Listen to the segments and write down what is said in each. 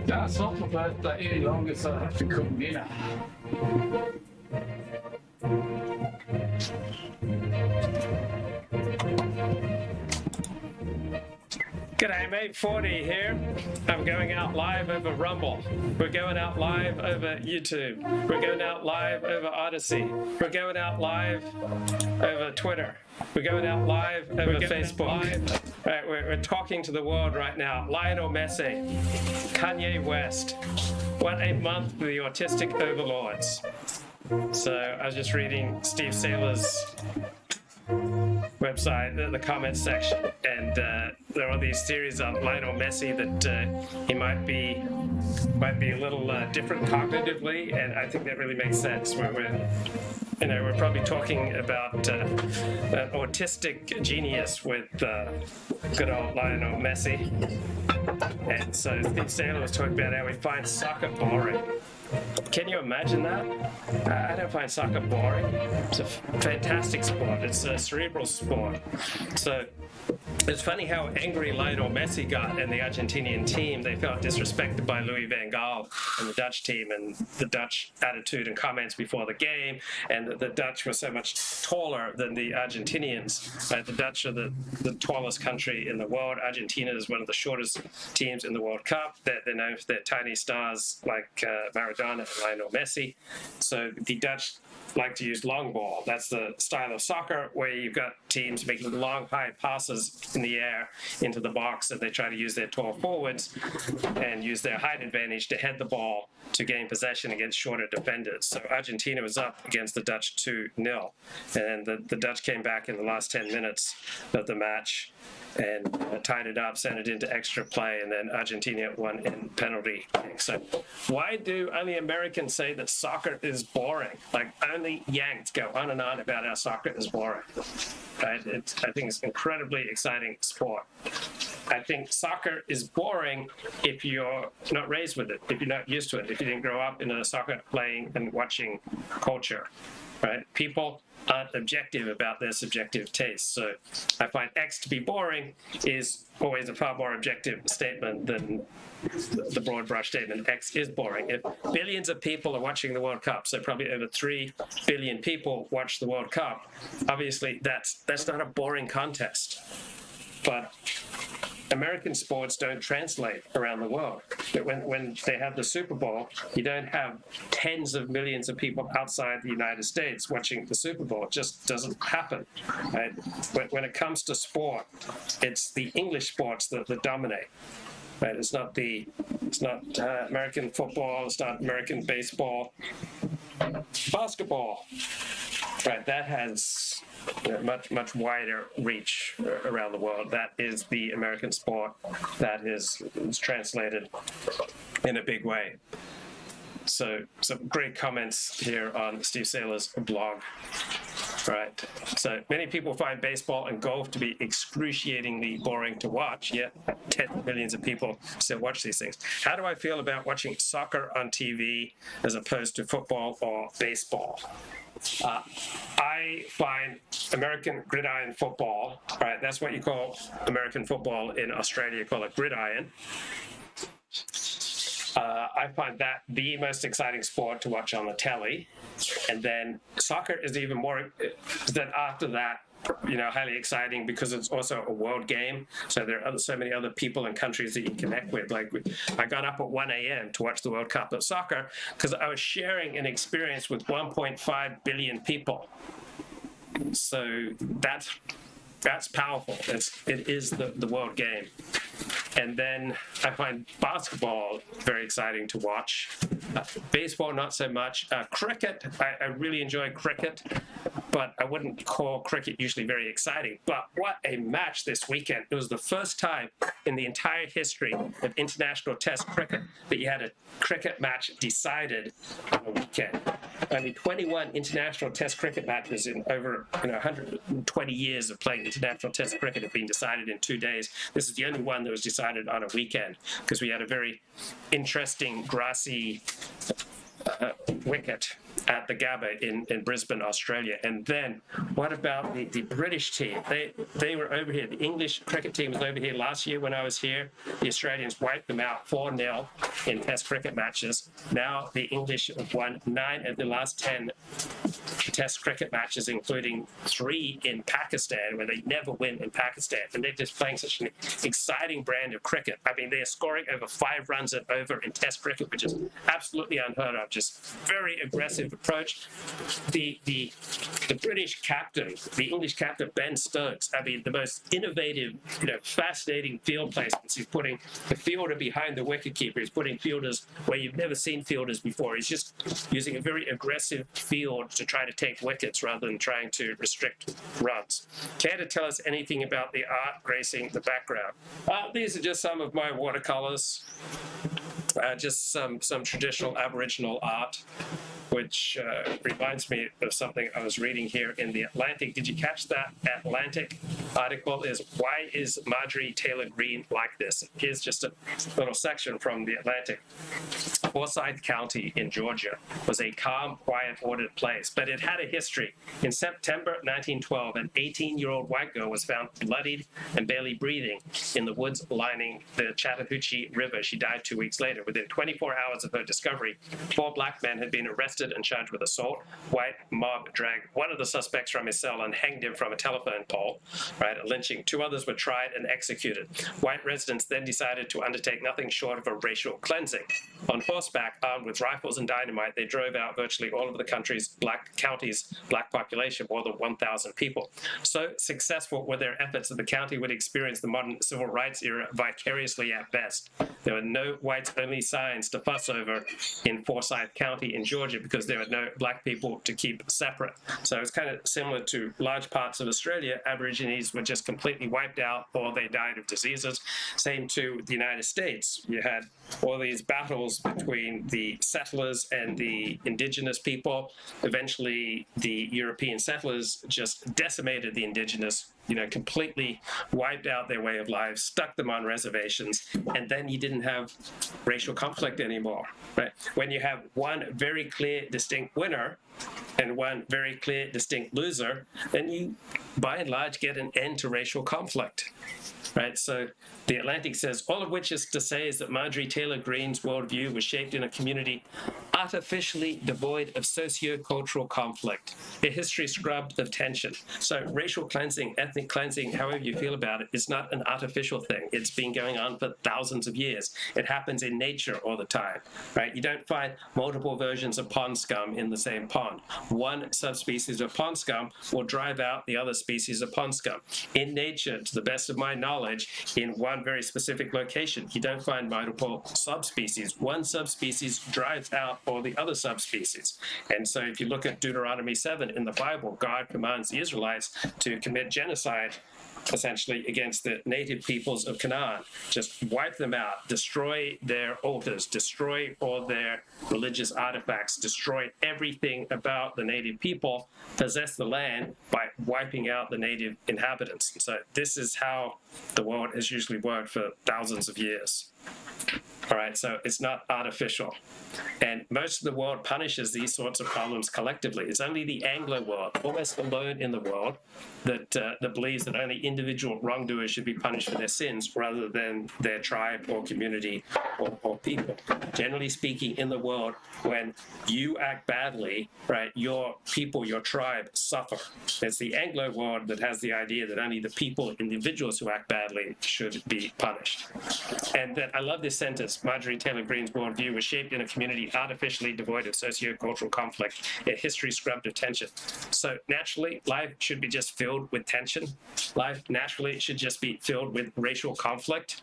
That's not my birthday any longer, so I have to cook dinner. G'day mate, 40 here. I'm going out live over Rumble. We're going out live over YouTube. We're going out live over Odyssey. We're going out live over Twitter. We're going out live over Facebook. Right, we're talking to the world right now. Lionel Messi, Kanye West. What a month for the Autistic Overlords. So I was just reading Steve Saylor's website, the comments section, and there are these theories on Lionel Messi that he might be a little different cognitively, and I think that really makes sense. We're probably talking about an autistic genius with good old Lionel Messi. And so Steve Saylor was talking about how we find soccer boring. Can you imagine that? I don't find soccer boring. It's a fantastic sport. It's a cerebral sport. So it's funny how angry Lionel Messi got and the Argentinian team. They felt disrespected by Louis van Gaal and the Dutch team, and the Dutch attitude and comments before the game, and the Dutch were so much taller than the Argentinians. Right? The Dutch are the tallest country in the world. Argentina is one of the shortest teams in the World Cup. They're known for their tiny stars like Maradona and Lionel Messi. So the Dutch like to use long ball. That's the style of soccer where you've got teams making long, high passes in the air into the box, and they try to use their tall forwards and use their height advantage to head the ball to gain possession against shorter defenders. So Argentina was up against the Dutch 2-0, and the Dutch came back in the last 10 minutes of the match and tied it up, sent it into extra play, and then Argentina won in penalty kick. So why do only Americans say that soccer is boring? Like, only Yanks go on and on about how soccer is boring. Right? I think it's an incredibly exciting sport. I think soccer is boring if you're not raised with it, if you're not used to it, if you didn't grow up in a soccer playing and watching culture. Right? People aren't objective about their subjective tastes. So I find X to be boring is always a far more objective statement than the broad brush statement X is boring. If billions of people are watching the World Cup, so probably over 3 billion people watch the World Cup, obviously that's not a boring contest. But American sports don't translate around the world. When they have the Super Bowl, you don't have tens of millions of people outside the United States watching the Super Bowl. It just doesn't happen. Right? When it comes to sport, it's the English sports that dominate. Right? It's not American football. It's not American baseball. Basketball. Right? That has much wider reach around the world. That is the American sport that is translated in a big way. So some great comments here on Steve Saylor's blog. Right. So many people find baseball and golf to be excruciatingly boring to watch, yet tens of millions of people still watch these things. How do I feel about watching soccer on TV as opposed to football or baseball? I find American gridiron football, right? That's what you call American football in Australia. You call it gridiron. I find that the most exciting sport to watch on the telly. And then soccer is even more, then after that, highly exciting because it's also a world game. So there are so many other people and countries that you connect with. Like, I got up at 1 a.m. to watch the World Cup of soccer because I was sharing an experience with 1.5 billion people. So that's powerful. It is the world game. And then I find basketball very exciting to watch. Baseball, not so much. Cricket, I really enjoy cricket, but I wouldn't call cricket usually very exciting. But what a match this weekend. It was the first time in the entire history of international test cricket that you had a cricket match decided on a weekend. Only 21 international test cricket matches in over 120 years of playing international test cricket have been decided in 2 days. This is the only one that was decided on a weekend because we had a very interesting, grassy wicket at the Gabba in Brisbane, Australia. And then what about the British team? They were over here. The English cricket team was over here last year when I was here. The Australians wiped them out 4-0 in Test cricket matches. Now the English have won 9 of the last 10 Test cricket matches, including 3 in Pakistan, where they never win in Pakistan. And they're just playing such an exciting brand of cricket. I mean, they're scoring over 5 runs and over in Test cricket, which is absolutely unheard of. Just very aggressive approach. The British captain, the English captain, Ben Stokes, I mean, the most innovative, fascinating field placements. He's putting the fielder behind the wicketkeeper. He's putting fielders where you've never seen fielders before. He's just using a very aggressive field to try to take wickets rather than trying to restrict runs. Care to tell us anything about the art gracing the background? These are just some of my watercolors, just some traditional Aboriginal art, which reminds me of something I was reading here in the Atlantic. Did you catch that Atlantic article? Is why is Marjorie Taylor Greene like this? Here's just a little section from the Atlantic. Forsyth County in Georgia was a calm, quiet, ordered place, but it had a history. In September 1912, an 18-year-old white girl was found bloodied and barely breathing in the woods lining the Chattahoochee River. She died 2 weeks later. Within 24 hours of her discovery, 4 black men had been arrested and charged with assault. White mob dragged one of the suspects from his cell and hanged him from a telephone pole, right, a lynching. 2 others were tried and executed. White residents then decided to undertake nothing short of a racial cleansing. On horseback, armed with rifles and dynamite, they drove out virtually all of the country's black population, more than 1,000 people. So successful were their efforts that the county would experience the modern civil rights era vicariously at best. There were no whites-only signs to fuss over in Forsyth County in Georgia because there were no black people to keep separate. So it's kind of similar to large parts of Australia. Aborigines were just completely wiped out or they died of diseases. Same to the United States. You had all these battles between the settlers and the indigenous people. Eventually, the European settlers just decimated the indigenous, completely wiped out their way of life, stuck them on reservations, and then you didn't have racial conflict anymore, right? When you have one very clear, distinct winner and one very clear, distinct loser, then you, by and large, get an end to racial conflict, right? So the Atlantic says, all of which is to say is that Marjorie Taylor Greene's worldview was shaped in a community artificially devoid of socio-cultural conflict, a history scrubbed of tension. So racial cleansing, ethnic cleansing, however you feel about it, is not an artificial thing. It's been going on for thousands of years. It happens in nature all the time, right? You don't find multiple versions of pond scum in the same pond. One subspecies of pond scum will drive out the other species of pond scum. In nature, to the best of my knowledge, in one very specific location, you don't find multiple subspecies. One subspecies drives out all the other subspecies. And so if you look at Deuteronomy 7 in the Bible, God commands the Israelites to commit genocide essentially against the native peoples of Canaan. Just wipe them out, destroy their altars, destroy all their religious artifacts, destroy everything about the native people, possess the land by wiping out the native inhabitants. And so this is how the world has usually worked for thousands of years. All right, so it's not artificial. And most of the world punishes these sorts of problems collectively. It's only the Anglo world, almost alone in the world, that believes that only individual wrongdoers should be punished for their sins rather than their tribe or community or people. Generally speaking, in the world, when you act badly, right, your people, your tribe suffer. It's the Anglo world that has the idea that only the people, individuals who act badly should be punished. And that I love this sentence. Marjorie Taylor Greene's worldview was shaped in a community artificially devoid of socio-cultural conflict, a history scrubbed of tension. So naturally, life should be just filled with tension. Life naturally should just be filled with racial conflict.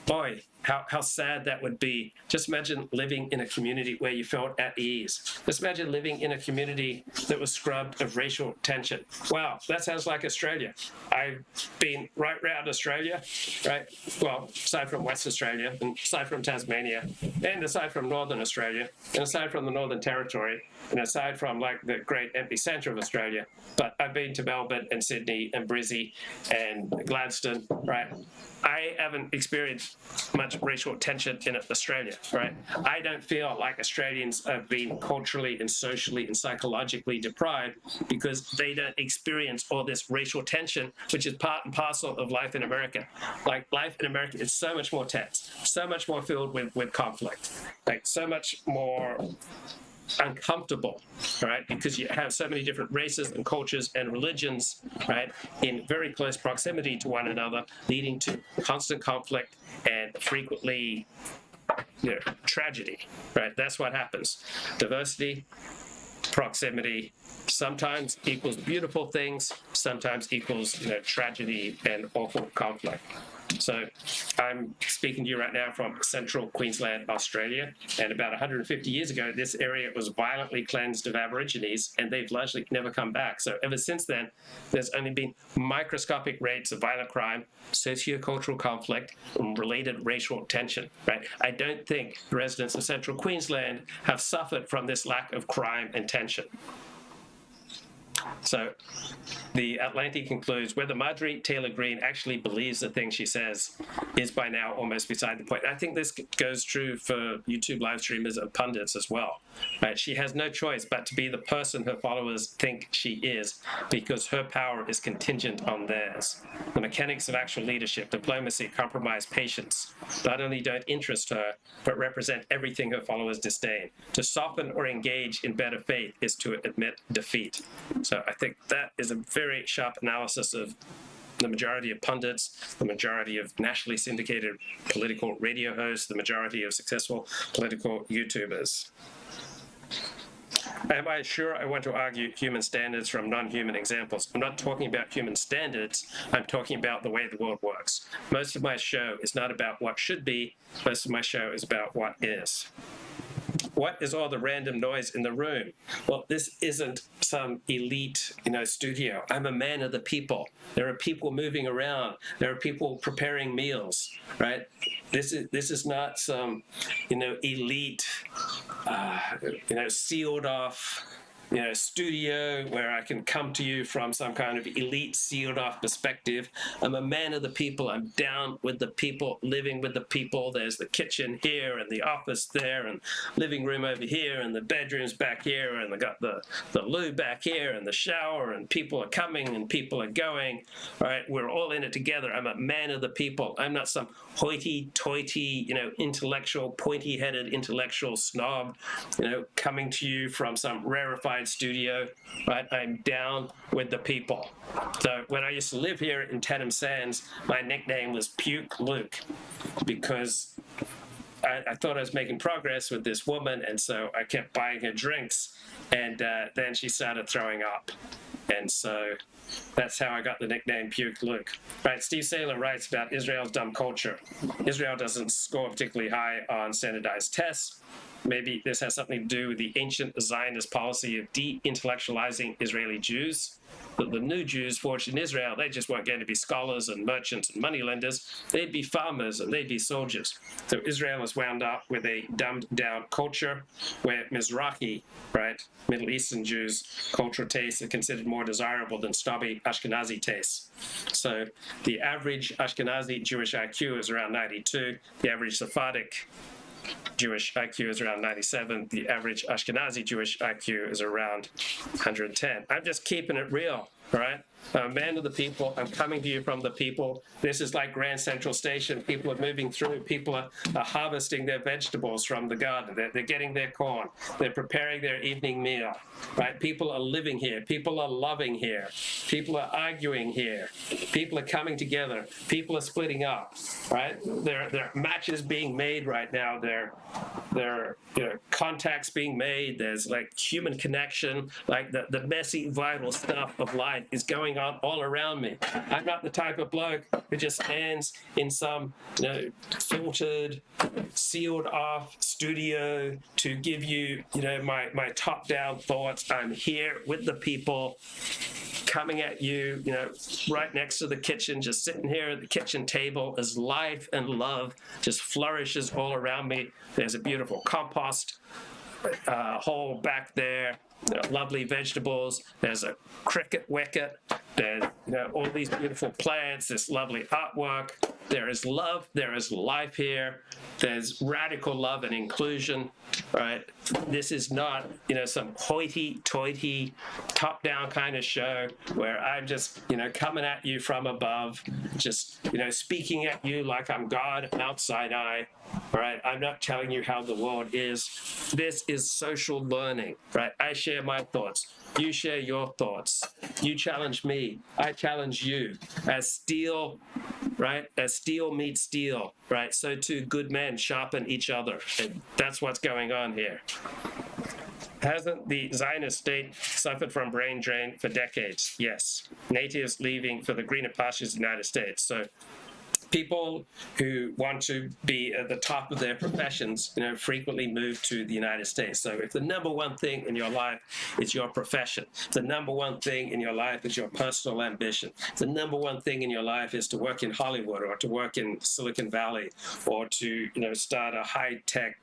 Boy, how sad that would be. Just imagine living in a community where you felt at ease. Just imagine living in a community that was scrubbed of racial tension. Wow, that sounds like Australia. I've been right around Australia, right? Well, aside from West Australia, and aside from Tasmania, and aside from Northern Australia, and aside from the Northern Territory, and aside from like the great epicenter of Australia. But I've been to Melbourne and Sydney and Brizzy and Gladstone, right? I haven't experienced much racial tension in Australia, right? I don't feel like Australians have been culturally and socially and psychologically deprived because they don't experience all this racial tension, which is part and parcel of life in America. Like, life in America is so much more tense, so much more filled with conflict, like so much more uncomfortable, right? Because you have so many different races and cultures and religions, right, in very close proximity to one another, leading to constant conflict and frequently, tragedy, right? That's what happens. Diversity, proximity, sometimes equals beautiful things, sometimes equals, tragedy and awful conflict. So I'm speaking to you right now from central Queensland, Australia, and about 150 years ago, this area was violently cleansed of Aborigines, and they've largely never come back. So ever since then, there's only been microscopic rates of violent crime, sociocultural conflict, and related racial tension, right? I don't think the residents of central Queensland have suffered from this lack of crime and tension. So the Atlantic concludes, whether Marjorie Taylor Greene actually believes the thing she says is by now almost beside the point. I think this goes true for YouTube live streamers and pundits as well, right? She has no choice but to be the person her followers think she is, because her power is contingent on theirs. The mechanics of actual leadership, diplomacy, compromise, patience, not only don't interest her, but represent everything her followers disdain. To soften or engage in better faith is to admit defeat. So I think that is a very sharp analysis of the majority of pundits, the majority of nationally syndicated political radio hosts, the majority of successful political YouTubers. Am I sure I want to argue human standards from non-human examples? I'm not talking about human standards, I'm talking about the way the world works. Most of my show is not about what should be, most of my show is about what is. What is all the random noise in the room? Well, this isn't some elite, studio. I'm a man of the people. There are people moving around. There are people preparing meals, right? This is not some, elite, sealed off, studio where I can come to you from some kind of elite sealed off perspective. I'm a man of the people. I'm down with the people, living with the people. There's the kitchen here and the office there and living room over here and the bedrooms back here, and I got the loo back here and the shower, and people are coming and people are going. All right, we're all in it together. I'm a man of the people. I'm not some hoity-toity, intellectual, pointy-headed intellectual snob, coming to you from some rarefied studio, right? I'm down with the people. So when I used to live here in Tenem Sands, my nickname was Puke Luke, because I thought I was making progress with this woman, and so I kept buying her drinks, and then she started throwing up. And so that's how I got the nickname Puke Luke. Right, Steve Saylor writes about Israel's dumb culture. Israel doesn't score particularly high on standardized tests. Maybe this has something to do with the ancient Zionist policy of de-intellectualizing Israeli Jews. But the new Jews forged in Israel, they just weren't going to be scholars and merchants and moneylenders. They'd be farmers and they'd be soldiers. So Israel has wound up with a dumbed-down culture where Mizrahi, right, Middle Eastern Jews' cultural tastes are considered more desirable than snobby Ashkenazi tastes. So the average Ashkenazi Jewish IQ is around 92. The average Sephardic Jewish IQ is around 97. The average Ashkenazi Jewish IQ is around 110. I'm just keeping it real, all right? I'm a man of the people. I'm coming to you from the people. This is like Grand Central Station. People are moving through. People are harvesting their vegetables from the garden. They're getting their corn. They're preparing their evening meal, right? People are living here. People are loving here. People are arguing here. People are coming together. People are splitting up, right? There are matches being made right now. There are contacts being made. There's like human connection. Like the messy, vital stuff of life is going on all around me. I'm not the type of bloke who just stands in some filtered, sealed off studio to give you my top down thoughts. I'm here with the people, coming at you, right next to the kitchen, just sitting here at the kitchen table as life and love just flourishes all around me. There's a beautiful compost hole back there. Lovely vegetables. There's a cricket wicket. There's all these beautiful plants, this lovely artwork. There is love, there is life here, there's radical love and inclusion, right? This is not, some hoity-toity, top-down kind of show where I'm just, coming at you from above, just, speaking at you like I'm God, Mount Sinai, right? I'm not telling you how the world is. This is social learning, right? I share my thoughts. You share your thoughts. You challenge me. I challenge you. As steel, right? As steel meets steel, right? So too good men sharpen each other. And that's what's going on here. Hasn't the Zionist state suffered from brain drain for decades? Yes. Natives leaving for the greener pastures of the United States. So people who want to be at the top of their professions, frequently move to the United States. So if the number one thing in your life is your profession, the number one thing in your life is your personal ambition, the number one thing in your life is to work in Hollywood or to work in Silicon Valley or to, start a high-tech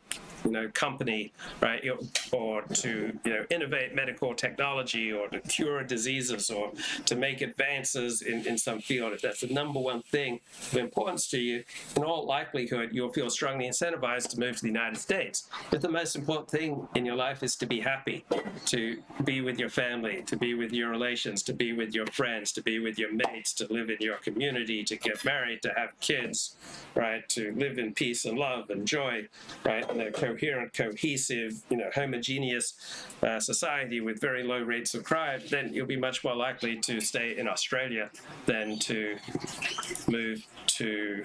company, right? Or to, innovate medical technology or to cure diseases or to make advances in some field. If that's the number one thing of importance to you, in all likelihood, you'll feel strongly incentivized to move to the United States. If the most important thing in your life is to be happy, to be with your family, to be with your relations, to be with your friends, to be with your mates, to live in your community, to get married, to have kids, right? To live in peace and love and joy, right? In a coherent, cohesive, homogeneous society with very low rates of crime, then you'll be much more likely to stay in Australia than to move to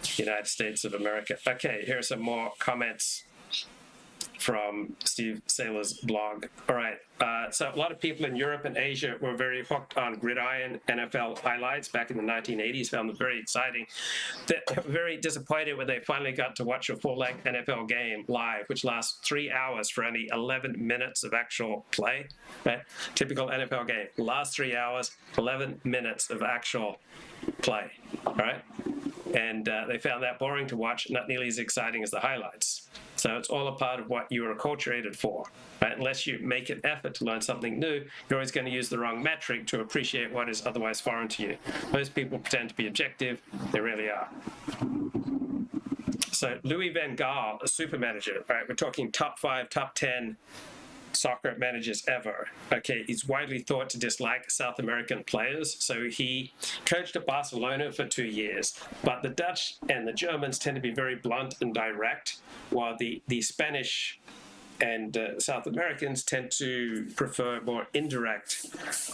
the United States of America. Okay, here are some more comments from Steve Saylor's blog. All right, so a lot of people in Europe and Asia were very hooked on gridiron NFL highlights back in the 1980s, found them very exciting. They were very disappointed when they finally got to watch a full-length NFL game live, which lasts 3 hours for only 11 minutes of actual play. Right? Typical NFL game, lasts 3 hours, 11 minutes of actual play, all right? And they found that boring to watch, not nearly as exciting as the highlights. So it's all a part of what you were acculturated for. Right? Unless you make an effort to learn something new, you're always going to use the wrong metric to appreciate what is otherwise foreign to you. Most people pretend to be objective. They really are. So Louis van Gaal, a super manager, right? We're talking top 5, top 10 soccer managers ever. Okay, he's widely thought to dislike South American players, so he coached at Barcelona for 2 years. But the Dutch and the Germans tend to be very blunt and direct, while the Spanish and South Americans tend to prefer more indirect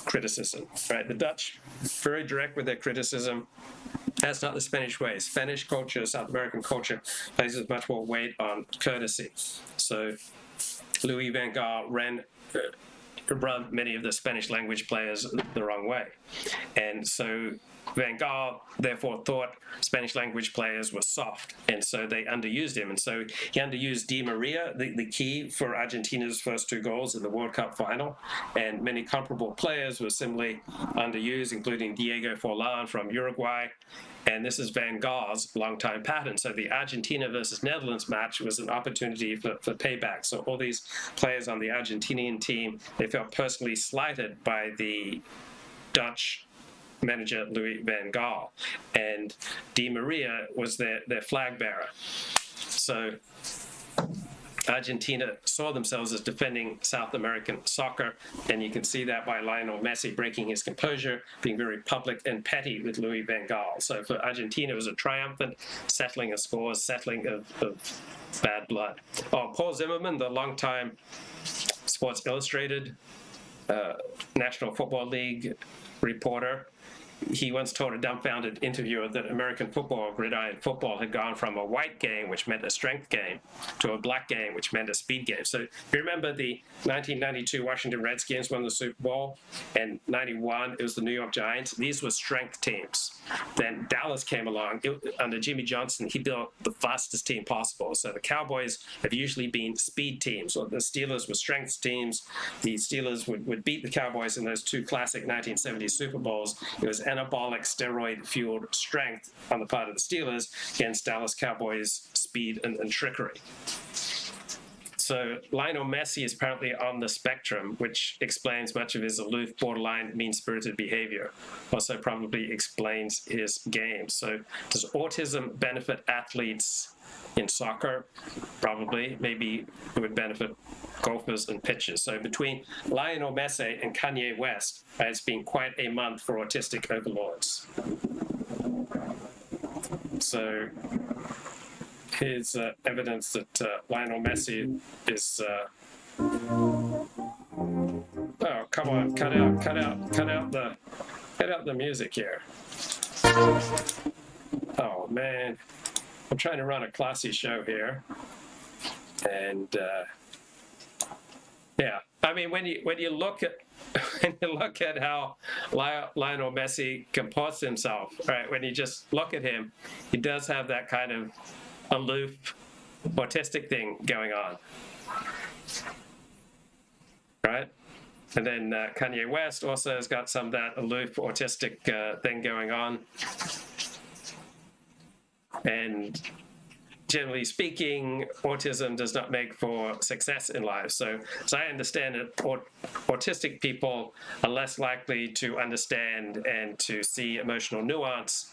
criticism. Right? The Dutch, very direct with their criticism. That's not the Spanish way. Spanish culture, South American culture places much more weight on courtesy. So Louis van Gaal rubbed many of the Spanish language players the wrong way. And so Van Gaal therefore thought Spanish language players were soft, and so they underused him. And so he underused Di Maria, the key for Argentina's first 2 goals in the World Cup final, and many comparable players were similarly underused, including Diego Forlan from Uruguay. And this is Van Gaal's longtime pattern. So the Argentina versus Netherlands match was an opportunity for payback. So all these players on the Argentinian team, they felt personally slighted by the Dutch manager Louis van Gaal, and Di Maria was their flag bearer. So Argentina saw themselves as defending South American soccer, and you can see that by Lionel Messi breaking his composure, being very public and petty with Louis van Gaal. So for Argentina, it was a triumphant settling of scores, settling of bad blood. Oh, Paul Zimmerman, the longtime Sports Illustrated National Football League reporter, he once told a dumbfounded interviewer that American football, gridiron football, had gone from a white game, which meant a strength game, to a black game, which meant a speed game. So you remember the 1992 Washington Redskins won the Super Bowl, and 91, it was the New York Giants. These were strength teams. Then Dallas came along. Under Jimmy Johnson, he built the fastest team possible. So the Cowboys have usually been speed teams, or the Steelers were strength teams. The Steelers would beat the Cowboys in those 2 classic 1970s Super Bowls. It was anabolic, steroid-fueled strength on the part of the Steelers against Dallas Cowboys' speed and trickery. So Lionel Messi is apparently on the spectrum, which explains much of his aloof, borderline, mean-spirited behavior. Also probably explains his game. So does autism benefit athletes in soccer? Probably. Maybe it would benefit golfers and pitchers. So between Lionel Messi and Kanye West, it's been quite a month for autistic overlords. So here's evidence that Lionel Messi is. Oh, come on! Cut out the music here. Oh man, I'm trying to run a classy show here, and yeah, I mean when you look at how Lionel Messi comports himself, right? When you just look at him, he does have that kind of aloof, autistic thing going on, right? And then Kanye West also has got some of that aloof, autistic thing going on. And generally speaking, autism does not make for success in life. So as I understand it, autistic people are less likely to understand and to see emotional nuance,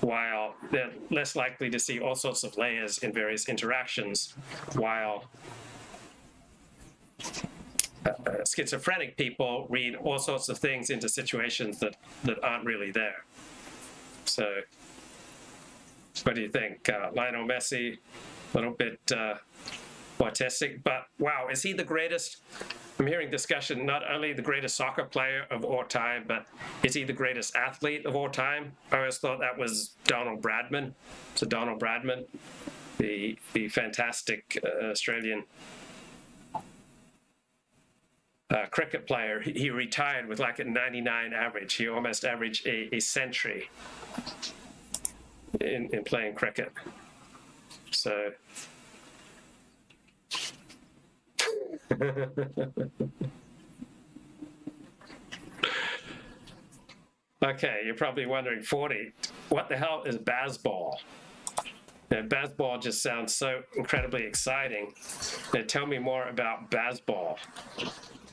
while they're less likely to see all sorts of layers in various interactions, while schizophrenic people read all sorts of things into situations that aren't really there. So what do you think? Lionel Messi, a little bit autistic, but wow, is he the greatest? I'm hearing discussion, not only the greatest soccer player of all time, but is he the greatest athlete of all time? I always thought that was Donald Bradman. So Donald Bradman, the fantastic Australian cricket player, he retired with like a 99 average. He almost averaged a century in playing cricket. So okay, you're probably wondering, 40, what the hell is baseball? Now, baseball just sounds so incredibly exciting. Now, tell me more about baseball.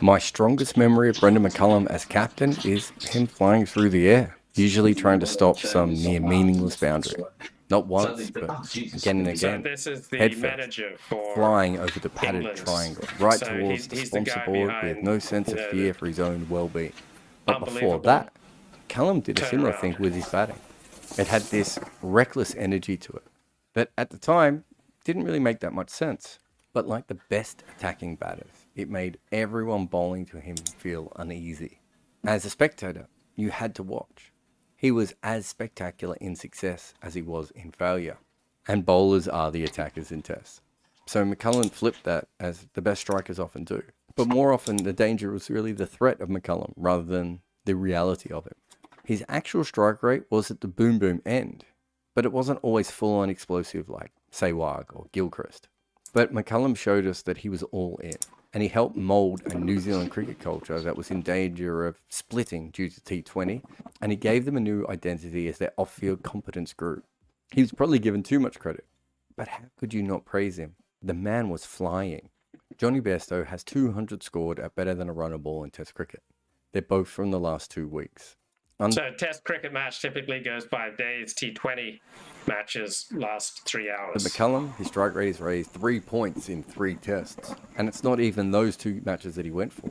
My strongest memory of Brendan McCullum as captain is him flying through the air, usually trying to stop some near meaningless boundary. Not once, but again and again. So this is the Head first, manager for flying over the padded England. triangle, right So towards the he's the sponsor guy board behind, with no sense of fear for his own well-being. But before unbelievable that, Callum did a similar turnaround. thing with his batting. It had this reckless energy to it that at the time didn't really make that much sense. But like the best attacking batters, it made everyone bowling to him feel uneasy. As a spectator, you had to watch. He was as spectacular in success as he was in failure. And bowlers are the attackers in tests. So McCullum flipped that, as the best strikers often do. But more often, the danger was really the threat of McCullum rather than the reality of him. His actual strike rate was at the boom-boom end, but it wasn't always full-on explosive like Sehwag or Gilchrist. But McCullum showed us that he was all in, and he helped mould a New Zealand cricket culture that was in danger of splitting due to T20, and he gave them a new identity as their off-field competence grew. He was probably given too much credit, but how could you not praise him? The man was flying. Johnny Bairstow has 200 scored at better than a runner ball in Test cricket. They're both from the last 2 weeks. So a Test cricket match typically goes 5 days. T20 matches last 3 hours. For McCullum, his strike rate is raised 3 points in 3 tests. And it's not even those 2 matches that he went for.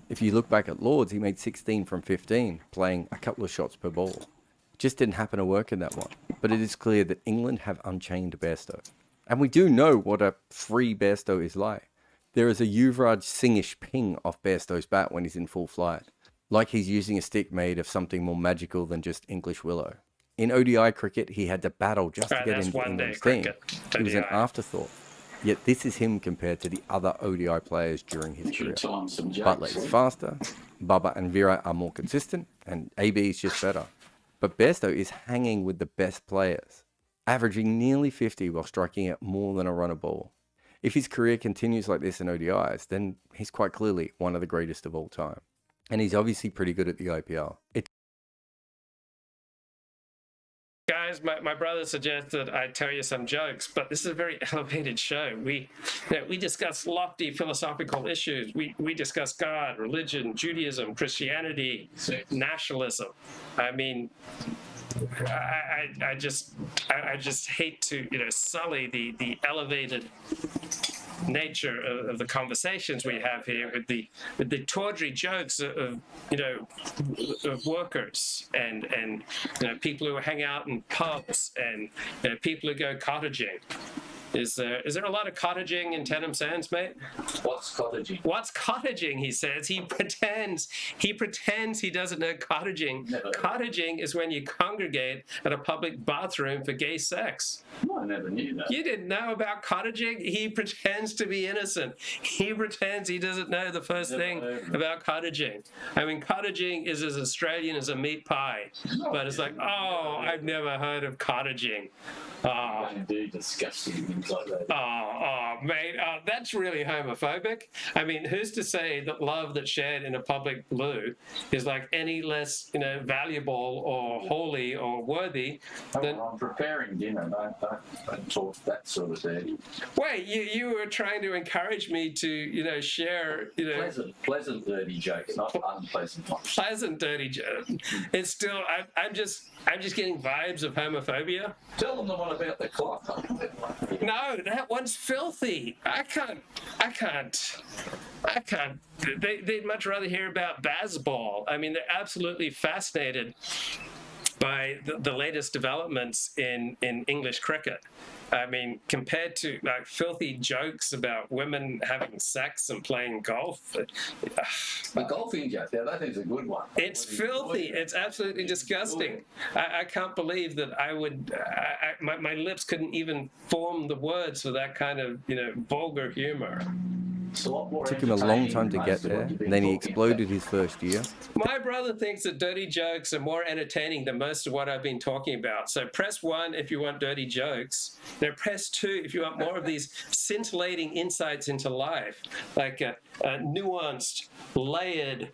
If you look back at Lords, he made 16 from 15, playing a couple of shots per ball. It just didn't happen to work in that one. But it is clear that England have unchained Bairstow. And we do know what a free Bairstow is like. There is a Yuvraj Singhish ping off Bairstow's bat when he's in full flight. Like he's using a stick made of something more magical than just English willow. In ODI cricket, he had to battle just to get into England's team. He was an afterthought. Yet this is him compared to the other ODI players during his career. Butler is faster, Bubba and Virat are more consistent, and AB is just better. But Bairstow is hanging with the best players, averaging nearly 50 while striking out more than a runner ball. If his career continues like this in ODIs, then he's quite clearly one of the greatest of all time. And he's obviously pretty good at the IPL. Guys, guys, my brother suggested I tell you some jokes, but this is a very elevated show. We discuss lofty philosophical issues. We discuss God, religion, Judaism, Christianity, nationalism. I mean, I just hate to sully the elevated nature of the conversations we have here with the tawdry jokes of workers and people who hang out in pubs and people who go cottaging. Is there a lot of cottaging in Tenem Sands, mate? What's cottaging? What's cottaging? He says. He pretends he doesn't know cottaging. Never. Cottaging is when you congregate at a public bathroom for gay sex. No, I never knew that. You didn't know about cottaging? He pretends to be innocent. He pretends he doesn't know the first thing about cottaging. I mean, cottaging is as Australian as a meat pie. But it's like, oh, I've never heard of cottaging. I do disgusting things like that. Mate, that's really homophobic. I mean, who's to say that love that's shared in a public loo is like any less, valuable or holy or worthy than... I'm preparing dinner. Don't talk that sort of dirty. Wait, you were trying to encourage me to, share, Pleasant dirty jokes, not unpleasant ones. pleasant dirty jokes. It's still, I'm just getting vibes of homophobia. Tell them the one about the clock. No, that one's filthy. I can't. They'd much rather hear about baseball. I mean, they're absolutely fascinated by the latest developments in English cricket. I mean, compared to like filthy jokes about women having sex and playing golf. The golfing joke, that is a good one. It's filthy. It's absolutely disgusting. I can't believe that I would, my lips couldn't even form the words for that kind of, vulgar humor. Took him a long time to get there, and then he exploded his first year. My brother thinks that dirty jokes are more entertaining than most of what I've been talking about. So press 1 if you want dirty jokes. Now press 2 if you want more of these scintillating insights into life, like a nuanced, layered,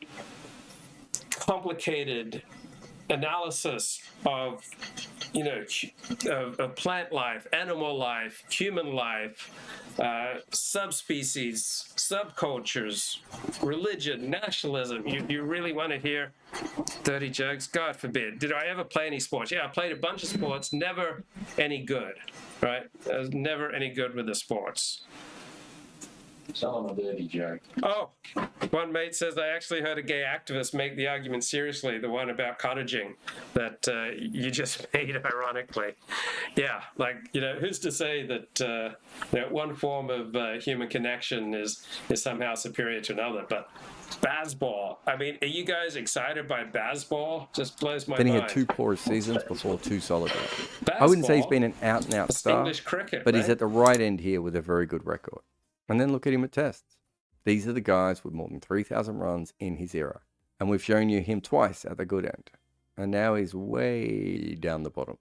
complicated analysis of of plant life, animal life, human life, subspecies, subcultures, religion, nationalism. You really want to hear dirty jokes? God forbid. Did I ever play any sports? Yeah, I played a bunch of sports, never any good, right? I was never any good with the sports. Tell them a dirty joke. Oh, one mate says, I actually heard a gay activist make the argument seriously, the one about cottaging that you just made ironically. Yeah, like, who's to say that one form of human connection is somehow superior to another? But baseball, I mean, are you guys excited by baseball? Just blows my mind. Then he had 2 poor seasons before 2 solid ones. I wouldn't say he's been an out-and-out star, English cricket, but right? he's at the right end here with a very good record. And then look at him at tests. These are the guys with more than 3,000 runs in his era. And we've shown you him twice at the good end. And now he's way down the bottom.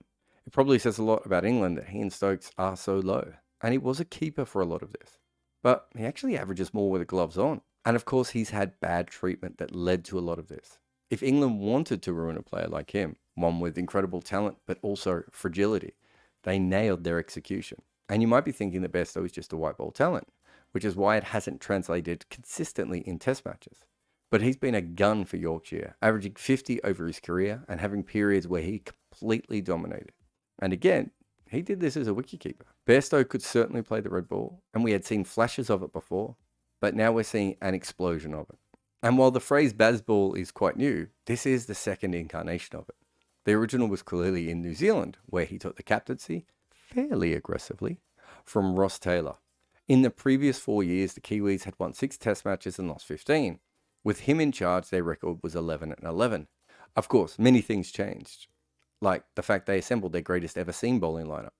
It probably says a lot about England that he and Stokes are so low. And he was a keeper for a lot of this. But he actually averages more with the gloves on. And of course, he's had bad treatment that led to a lot of this. If England wanted to ruin a player like him, one with incredible talent, but also fragility, they nailed their execution. And you might be thinking that Bairstow is just a white ball talent, which is why it hasn't translated consistently in test matches. But he's been a gun for Yorkshire, averaging 50 over his career and having periods where he completely dominated. And again, he did this as a wicketkeeper. Bairstow could certainly play the red ball, and we had seen flashes of it before, but now we're seeing an explosion of it. And while the phrase baseball is quite new, this is the second incarnation of it. The original was clearly in New Zealand, where he took the captaincy, fairly aggressively, from Ross Taylor. In the previous 4 years, the Kiwis had won 6 test matches and lost 15. With him in charge, their record was 11-11. Of course, many things changed, like the fact they assembled their greatest ever seen bowling lineup.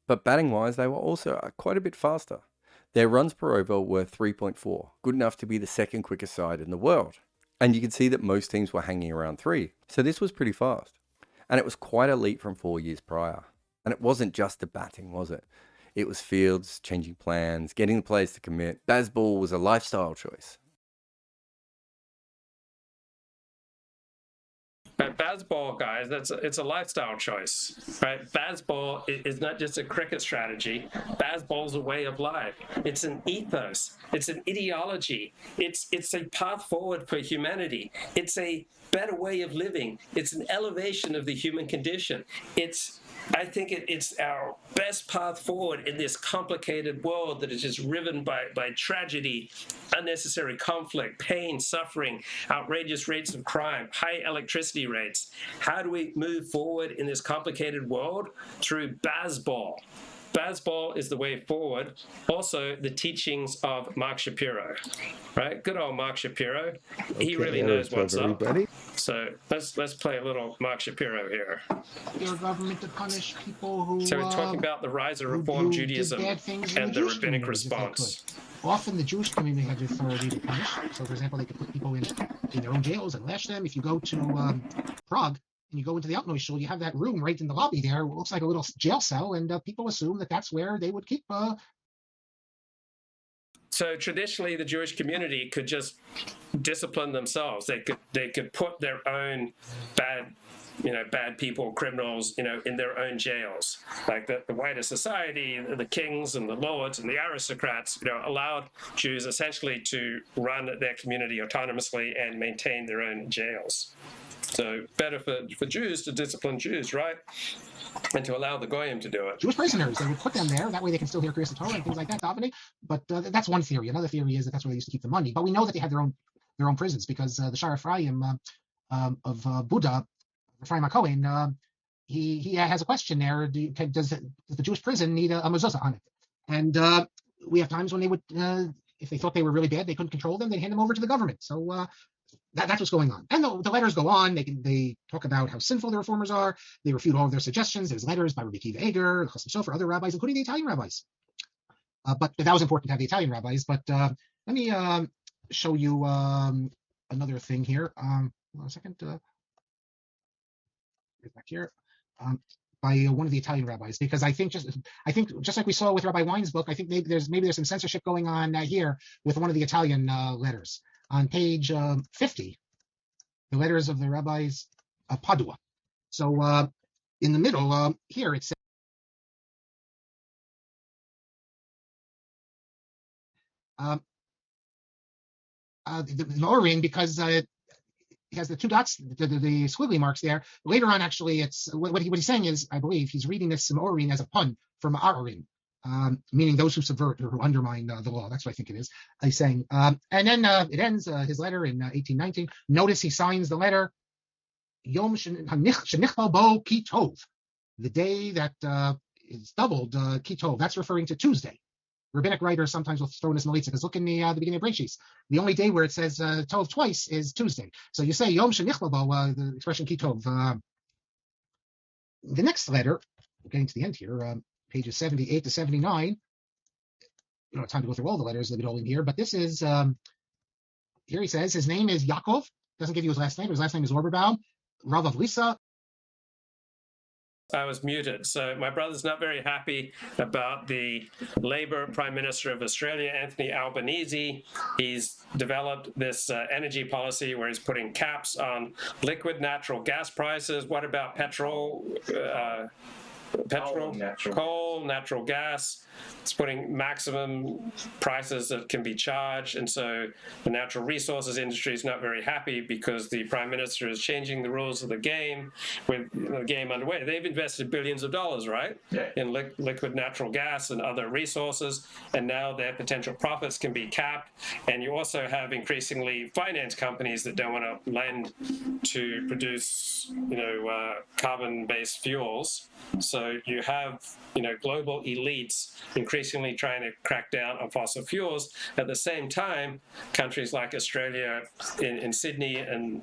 But batting-wise, they were also quite a bit faster. Their runs per over were 3.4, good enough to be the second quickest side in the world. And you can see that most teams were hanging around 3. So this was pretty fast. And it was quite a leap from 4 years prior. And it wasn't just the batting, was it? It was fields, changing plans, getting the players to commit. Baseball was a lifestyle choice. But baseball, guys, it's a lifestyle choice, right? Baseball is not just a cricket strategy. Baseball's a way of life. It's an ethos. It's an ideology. It's a path forward for humanity. It's a better way of living. It's an elevation of the human condition. I think it's our best path forward in this complicated world that is just riven by tragedy, unnecessary conflict, pain, suffering, outrageous rates of crime, high electricity rates. How do we move forward in this complicated world? Through baseball. Baseball is the way forward. Also, the teachings of Marc Shapiro, right? Good old Marc Shapiro. He really knows what's up. So let's play a little Marc Shapiro here. Your government to punish people who. So we're talking about the rise of Reform Judaism and the rabbinic response. Often the Jewish community had the authority to punish. So, for example, they could put people in their own jails and lash them. If you go to Prague, and you go into the Altnoy shul, you have that room right in the lobby there. It looks like a little jail cell, and people assume that that's where they would keep. So traditionally, the Jewish community could just discipline themselves. They could put their own bad people, criminals, in their own jails. Like the wider society, the kings and the lords and the aristocrats, allowed Jews essentially to run their community autonomously and maintain their own jails. So better for Jews to discipline Jews, right? And to allow the Goyim to do it. Jewish prisoners, they would put them there. That way they can still hear Kriyas Torah and things like that, davening. But that's one theory. Another theory is that that's where they used to keep the money. But we know that they had their own prisons because the Shar Ephraim of Buddha, Ephraim HaKohen, he has a question there. Does the Jewish prison need a mezuzah on it? And we have times when they would, if they thought they were really bad, they couldn't control them, they'd hand them over to the government. So that's what's going on. And the letters go on. They talk about how sinful the reformers are. They refute all of their suggestions. There's letters by Rabbi Akiva Eger, Chasam Sofer, other rabbis, including the Italian rabbis. But that was important to have the Italian rabbis. But let me show you another thing here. Hold on a second. Back here. By one of the Italian rabbis, because I think just like we saw with Rabbi Wine's book, I think maybe there's some censorship going on here with one of the Italian letters. On page 50, the letters of the rabbis of Padua. So in the middle here it says, the Maureen, because it has the two dots, the squiggly marks there. Later on, actually, it's what he's saying is, I believe he's reading this Maureen as a pun from Ma'arim. Meaning those who subvert or who undermine the law. That's what I think it is. He's saying. And then it ends his letter in 1819. Notice he signs the letter, Yom Shenichbal Bo Ki Tov, the day that is doubled Ki Tov. That's referring to Tuesday. Rabbinic writers sometimes will throw in this malitza because look in the beginning of Breshis. The only day where it says Tov twice is Tuesday. So you say Yom Shenichbal Bo, the expression Ki Tov. The next letter, we're getting to the end here. Pages 78 to 79. You don't have time to go through all the letters that we all in here, but this is, here he says, his name is Yaakov. Doesn't give you his last name. His last name is Oberbaum. Rav of Lisa. I was muted. So my brother's not very happy about the Labour Prime Minister of Australia, Anthony Albanese. He's developed this energy policy where he's putting caps on liquid natural gas prices. What about petrol? Coal, natural gas. It's putting maximum prices that can be charged, and so the natural resources industry is not very happy because the Prime Minister is changing the rules of the game with the game underway. They've invested billions of dollars, right, in liquid natural gas and other resources, and now their potential profits can be capped. And you also have increasingly finance companies that don't want to lend to produce, carbon-based fuels. So you have, global elites increasingly trying to crack down on fossil fuels. At the same time, countries like Australia, in Sydney and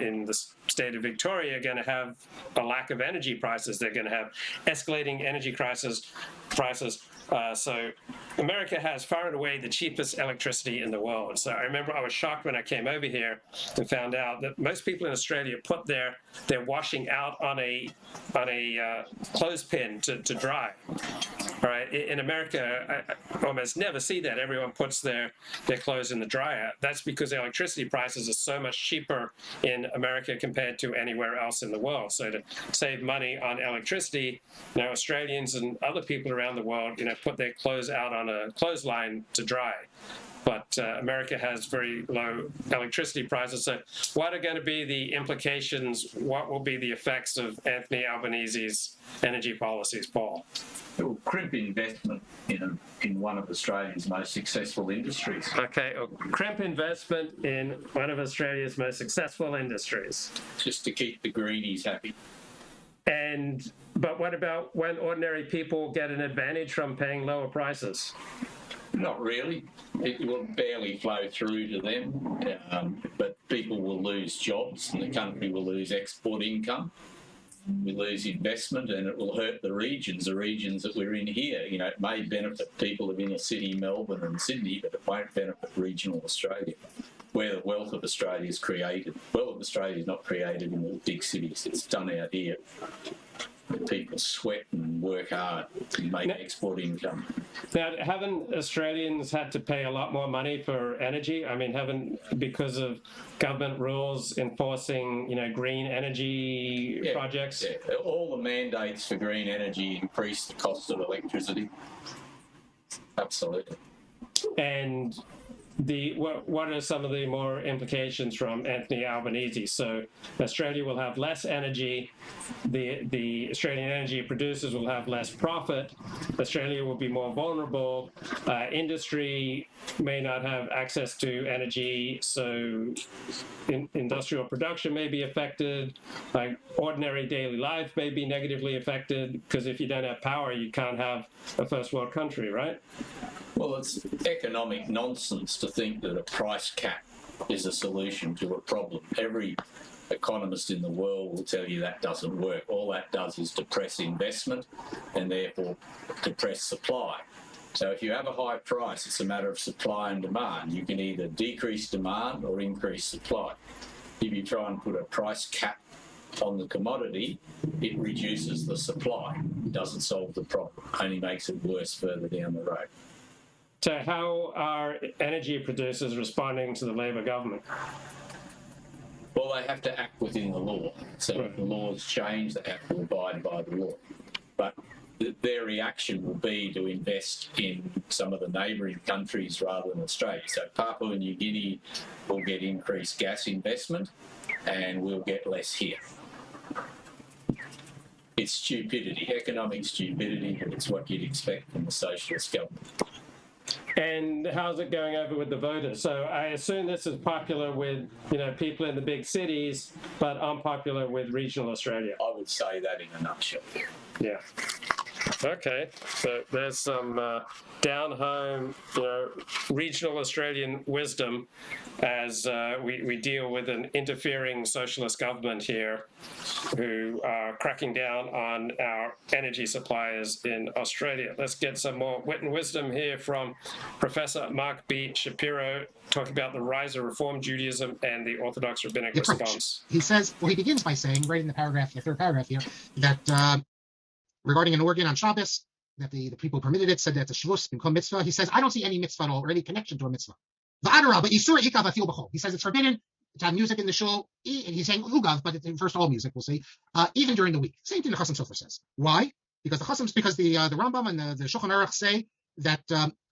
in the state of Victoria are going to have a lack of energy prices. They're going to have escalating energy prices. So America has far and away the cheapest electricity in the world. So I remember I was shocked when I came over here and found out that most people in Australia put their washing out on a clothespin to dry. All right, in America, I almost never see that. Everyone puts their clothes in the dryer. That's because electricity prices are so much cheaper in America compared to anywhere else in the world. So to save money on electricity, Australians and other people around the world, put their clothes out on a clothesline to dry. But America has very low electricity prices. So what are going to be the implications? What will be the effects of Anthony Albanese's energy policies, Paul? It will crimp investment in one of Australia's most successful industries. Okay, crimp investment in one of Australia's most successful industries. Just to keep the greenies happy. But what about when ordinary people get an advantage from paying lower prices? Not really. It will barely flow through to them, but people will lose jobs and the country will lose export income. We lose investment and it will hurt the regions that we're in here. It may benefit people of inner city Melbourne and Sydney, but it won't benefit regional Australia, where the wealth of Australia is created. Wealth of Australia is not created in the big cities. It's done out here. People sweat and work hard and make export income. Now, haven't Australians had to pay a lot more money for energy? I mean, because of government rules enforcing, green energy projects? Yeah. All the mandates for green energy increase the cost of electricity. Absolutely. And what are some of the more implications from Anthony Albanese? So Australia will have less energy, the Australian energy producers will have less profit, Australia will be more vulnerable, industry may not have access to energy, so industrial production may be affected, like ordinary daily life may be negatively affected, because if you don't have power, you can't have a first world country, right? Well, it's economic nonsense to think that a price cap is a solution to a problem. Every economist in the world will tell you that doesn't work. All that does is depress investment and therefore depress supply. So if you have a high price, it's a matter of supply and demand. You can either decrease demand or increase supply. If you try and put a price cap on the commodity, it reduces the supply. It doesn't solve the problem, only makes it worse further down the road. So how are energy producers responding to the Labor government? Well, they have to act within the law. So if the laws change, they have to abide by the law. But their reaction will be to invest in some of the neighbouring countries rather than Australia. So Papua New Guinea will get increased gas investment and we'll get less here. It's stupidity, economic stupidity, and it's what you'd expect from the socialist government. And how's it going over with the voters? So I assume this is popular with, people in the big cities, but unpopular with regional Australia. I would say that in a nutshell. Yeah. Okay. So there's some down-home, regional Australian wisdom as we deal with an interfering socialist government here who are cracking down on our energy suppliers in Australia. Let's get some more wit and wisdom here from Professor Marc B. Shapiro, talking about the rise of Reform Judaism and the Orthodox Rabbinic response. He says, he begins by saying, right in the paragraph, the third paragraph here, that regarding an organ on Shabbos, that the people who permitted it said that the Shavuos become mitzvah. He says, I don't see any mitzvah at all, or any connection to a mitzvah. He says it's forbidden to have music in the shul. He's saying lugav, but it's first all music, we'll see, even during the week. Same thing the Chasam Sofer says. Why? Because the Rambam and the Shulchan Aruch say that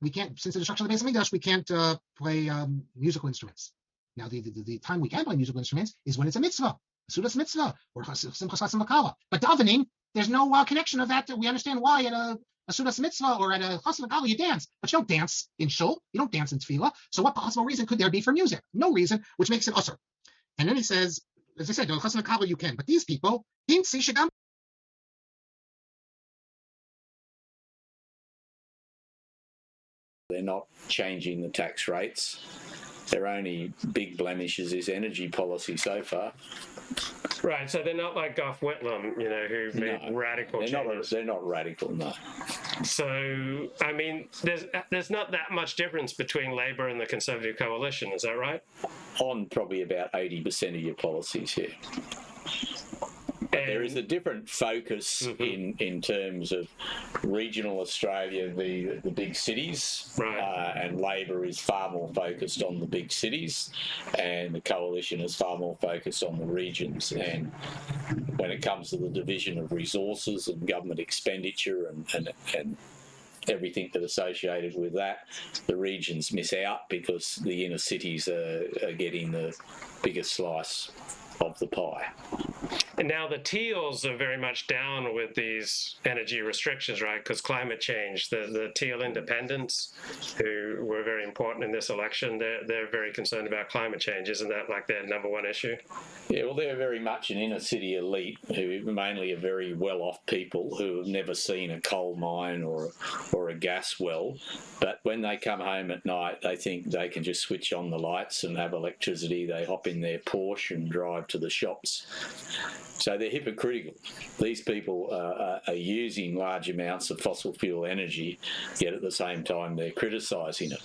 we can't, since the destruction of the Beis Hamikdash, we can't play musical instruments. Now, the time we can play musical instruments is when it's a mitzvah, a Sudas mitzvah, or Simchas Chatzim V'Kala. But davening, there's no connection of that. We understand why at a Sudas mitzvah or at a Chatzim V'Kala you dance, but you don't dance in shul, you don't dance in tefillah. So what possible reason could there be for music? No reason, which makes it usher. And then he says, as I said, Chatzim V'Kala you can, but these people, they're not changing the tax rates. Their only big blemishes is energy policy so far. Right, so they're not like Gough Whitlam, who made radical changes. They're not radical, no. So, I mean, there's not that much difference between Labor and the Conservative coalition, is that right? On probably about 80% of your policies here. But there is a different focus in terms of regional Australia, the big cities, Right. and Labor is far more focused on the big cities, and the Coalition is far more focused on the regions. And when it comes to the division of resources and government expenditure and everything that associated with that, the regions miss out because the inner cities are getting the biggest slice of the pie. And now the Teals are very much down with these energy restrictions, right? Because climate change, the Teal independents, who were very important in this election, they're very concerned about climate change. Isn't that like their number one issue? Yeah, well, they're very much an inner city elite who mainly are very well-off people who have never seen a coal mine or a gas well. But when they come home at night, they think they can just switch on the lights and have electricity. They hop in their Porsche and drive to the shops. So they're hypocritical. These people are using large amounts of fossil fuel energy, yet at the same time they're criticising it.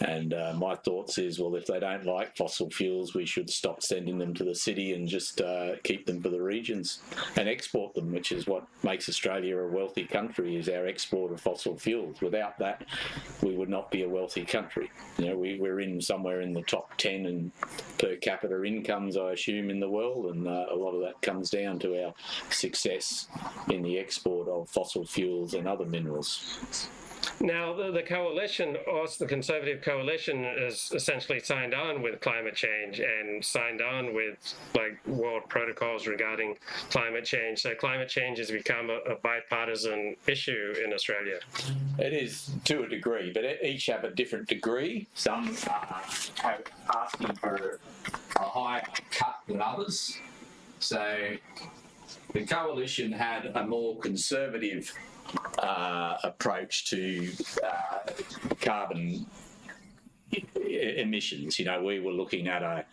And my thoughts is, well, if they don't like fossil fuels, we should stop sending them to the city and just keep them for the regions and export them, which is what makes Australia a wealthy country, is our export of fossil fuels. Without that, we would not be a wealthy country. You know, we're in somewhere in the top 10 in per capita incomes, I assume, in the world, and a lot of that comes down to our success in the export of fossil fuels and other minerals. Now, the coalition, also the Conservative coalition, has essentially signed on with climate change and signed on with like world protocols regarding climate change. So climate change has become a bipartisan issue in Australia. It is to a degree, but each have a different degree. Some are asking for a higher cut than others. So the coalition had a more conservative approach to carbon emissions. You know, we were looking at a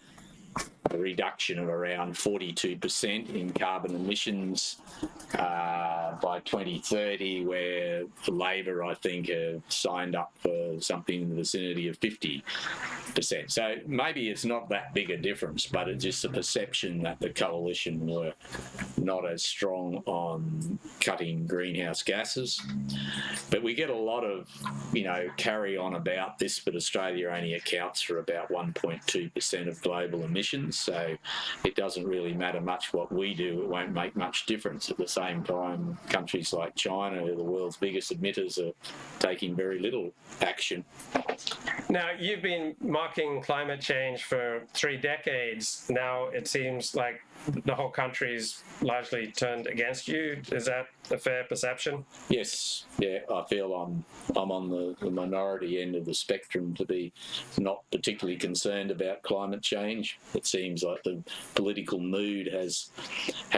reduction of around 42% in carbon emissions by 2030, where Labor, I think, have signed up for something in the vicinity of 50%. So maybe it's not that big a difference, but it's just a perception that the coalition were not as strong on cutting greenhouse gases. But we get a lot of, you know, carry on about this, but Australia only accounts for about 1.2% of global emissions. So it doesn't really matter much what we do. It won't make much difference. At the same time, countries like China, who are the world's biggest emitters, are taking very little action. Now, you've been mocking climate change for 3 decades. Now it seems like the whole country's largely turned against you. Is that a fair perception? Yes, yeah, I feel I'm on the minority end of the spectrum to be not particularly concerned about climate change. It seems like the political mood has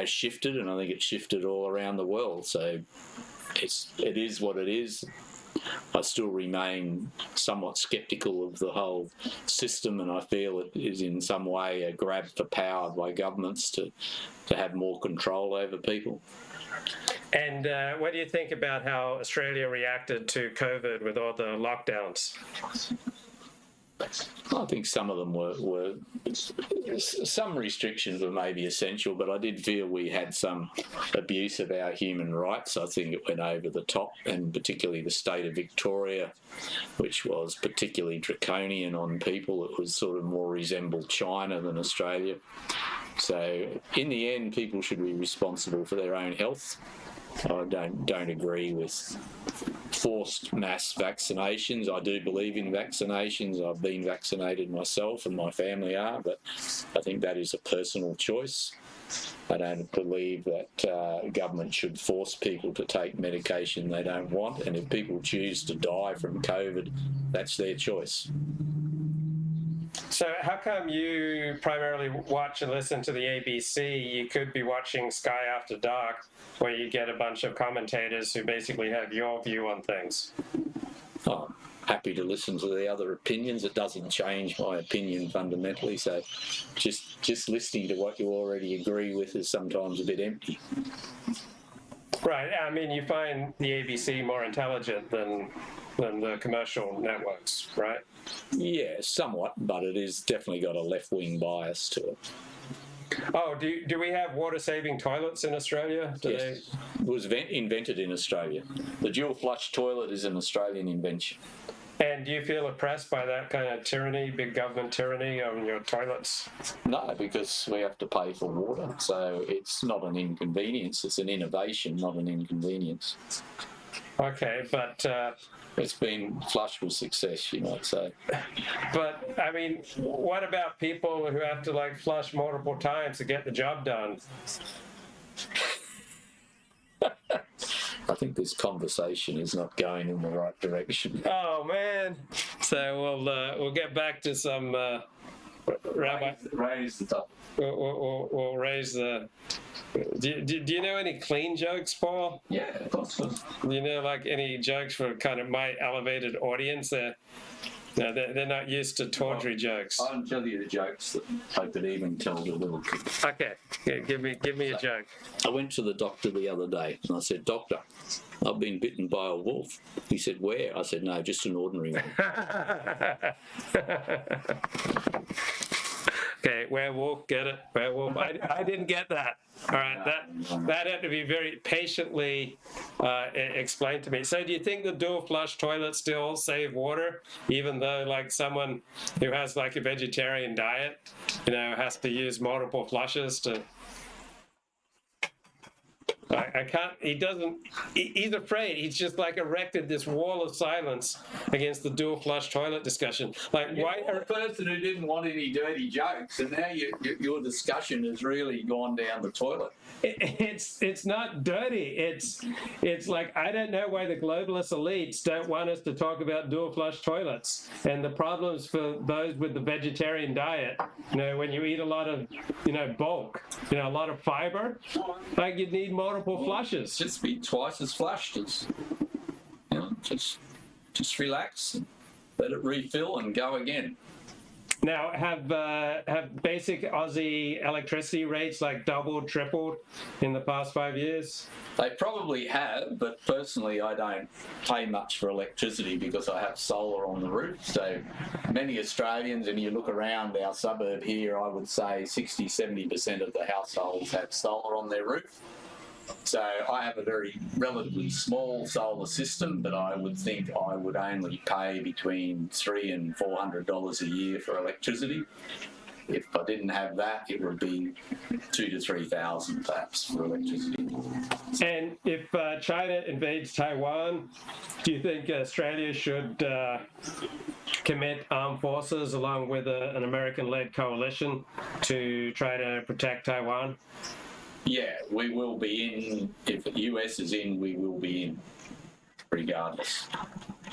shifted, and I think it's shifted all around the world. So it is what it is. I still remain somewhat sceptical of the whole system, and I feel it is in some way a grab for power by governments to have more control over people. And what do you think about how Australia reacted to COVID with all the lockdowns? I think some of them were some restrictions were maybe essential, but I did feel we had some abuse of our human rights. I think it went over the top, and particularly the state of Victoria, which was particularly draconian on people. It was sort of more resembled China than Australia. So in the end, people should be responsible for their own health. I don't agree with forced mass vaccinations. I do believe in vaccinations. I've been vaccinated myself, and my family are, but I think that is a personal choice. I don't believe that government should force people to take medication they don't want, and if people choose to die from COVID, that's their choice. So how come you primarily watch and listen to the ABC? You could be watching Sky After Dark, where you get a bunch of commentators who basically have your view on things. I'm happy to listen to the other opinions. It doesn't change my opinion fundamentally, so just listening to what you already agree with is sometimes a bit empty. Right. I mean, you find the ABC more intelligent than the commercial networks, right? Yeah, somewhat, but it is definitely got a left-wing bias to it. Oh, do we have water-saving toilets in Australia? Yes. It was invented in Australia. The dual flush toilet is an Australian invention. And do you feel oppressed by that kind of tyranny, big government tyranny on your toilets? No, because we have to pay for water, so it's not an inconvenience. It's an innovation, not an inconvenience. Okay, but it's been flushed with success, you might say. But I mean, what about people who have to like flush multiple times to get the job done? I think this conversation is not going in the right direction. Oh man! So we'll get back to some rabbi. Raise the topic. We'll raise the. Do you know any clean jokes, Paul? Yeah, of course. Do you know like any jokes for kind of my elevated audience? They're not used to tawdry jokes. I'll tell you the jokes that I could even tell the little kids. Okay, give me a joke. I went to the doctor the other day and I said, "Doctor, I've been bitten by a wolf." He said, "Where?" I said, "No, just an ordinary one." Okay, werewolf, get it? Werewolf. I didn't get that. All right, that had to be very patiently explained to me. So, do you think the dual flush toilets still save water, even though like someone who has like a vegetarian diet, has to use multiple flushes to? I can't, he's afraid. He's just like erected this wall of silence against the dual flush toilet discussion. Like, You're why? the person who didn't want any dirty jokes, and now your discussion has really gone down the toilet. It's not dirty. It's like, I don't know why the globalist elites don't want us to talk about dual flush toilets and the problems for those with the vegetarian diet. When you eat a lot of, bulk, a lot of fiber, like you need multiple flushes. Just be twice as flushed as, just relax and let it refill and go again. Now, have basic Aussie electricity rates like doubled, tripled in the past 5 years? They probably have, but personally I don't pay much for electricity because I have solar on the roof. So many Australians, and you look around our suburb here, I would say 60-70% of the households have solar on their roof. So I have a very relatively small solar system, but I would think I would only pay between $300 and $400 a year for electricity. If I didn't have that, it would be $2,000 to $3,000 perhaps for electricity. And if China invades Taiwan, do you think Australia should commit armed forces along with an American-led coalition to try to protect Taiwan? Yeah, we will be in. If the US is in, we will be in, regardless.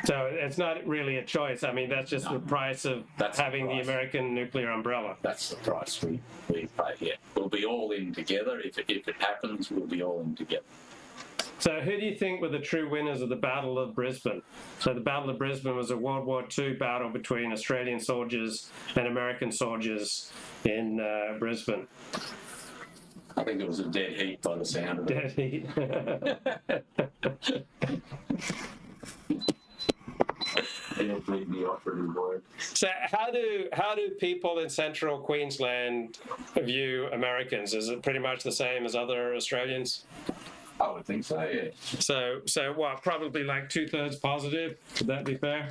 So it's not really a choice. I mean, that's just the price of having the American nuclear umbrella. That's the price we pay, yeah. We'll be all in together. If it happens, we'll be all in together. So who do you think were the true winners of the Battle of Brisbane? So the Battle of Brisbane was a World War II battle between Australian soldiers and American soldiers in Brisbane. I think it was a dead heat by the sound of it. Dead heat. The operative word. So how do people in central Queensland view Americans? Is it pretty much the same as other Australians? I would think so, yeah. So what, probably like 2/3 positive? Would that be fair?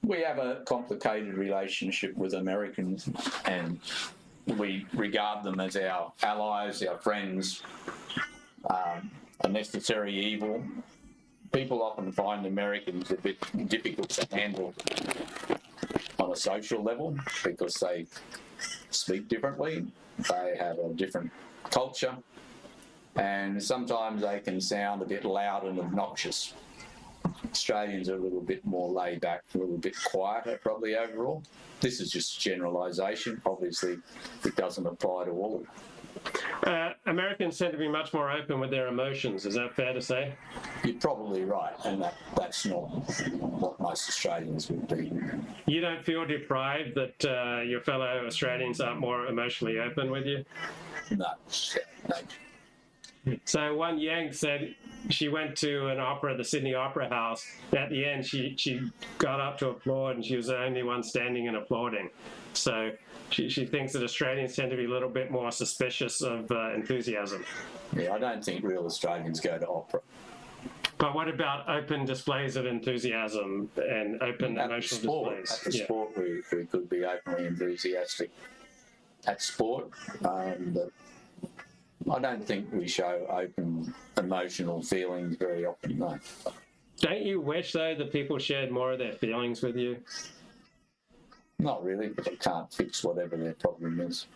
We have a complicated relationship with Americans, and we regard them as our allies, our friends, a necessary evil. People often find Americans a bit difficult to handle on a social level because they speak differently, they have a different culture, and sometimes they can sound a bit loud and obnoxious. Australians are a little bit more laid back, a little bit quieter probably overall. This is just generalisation. Obviously, it doesn't apply to all of them. Americans tend to be much more open with their emotions. Is that fair to say? You're probably right, and that's not what most Australians would be. You don't feel deprived that your fellow Australians aren't more emotionally open with you? No. So one Yank said she went to an opera, the Sydney Opera House. At the end, she got up to applaud, and she was the only one standing and applauding. So she thinks that Australians tend to be a little bit more suspicious of enthusiasm. Yeah, I don't think real Australians go to opera. But what about open displays of enthusiasm and open At the emotional sport, displays? at the sport, we could be openly enthusiastic. At sport, but I don't think we show open emotional feelings very often, no. Don't you wish, though, that people shared more of their feelings with you? Not really, but they can't fix whatever their problem is.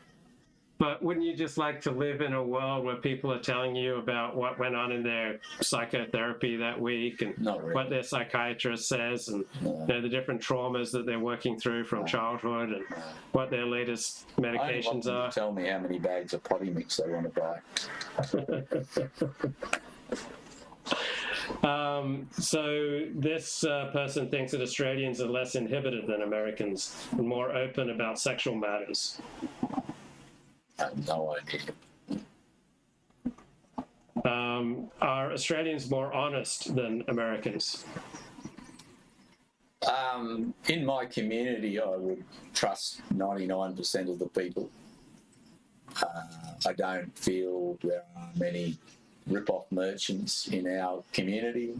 But wouldn't you just like to live in a world where people are telling you about what went on in their psychotherapy that week and Not really. what their psychiatrist says and you know, the different traumas that they're working through from childhood and what their latest I only want medications them are? to tell me how many bags of potty mix they want to buy. So this person thinks that Australians are less inhibited than Americans and more open about sexual matters. I have no idea. Are Australians more honest than Americans? In my community, I would trust 99% of the people. I don't feel there are many rip-off merchants in our community.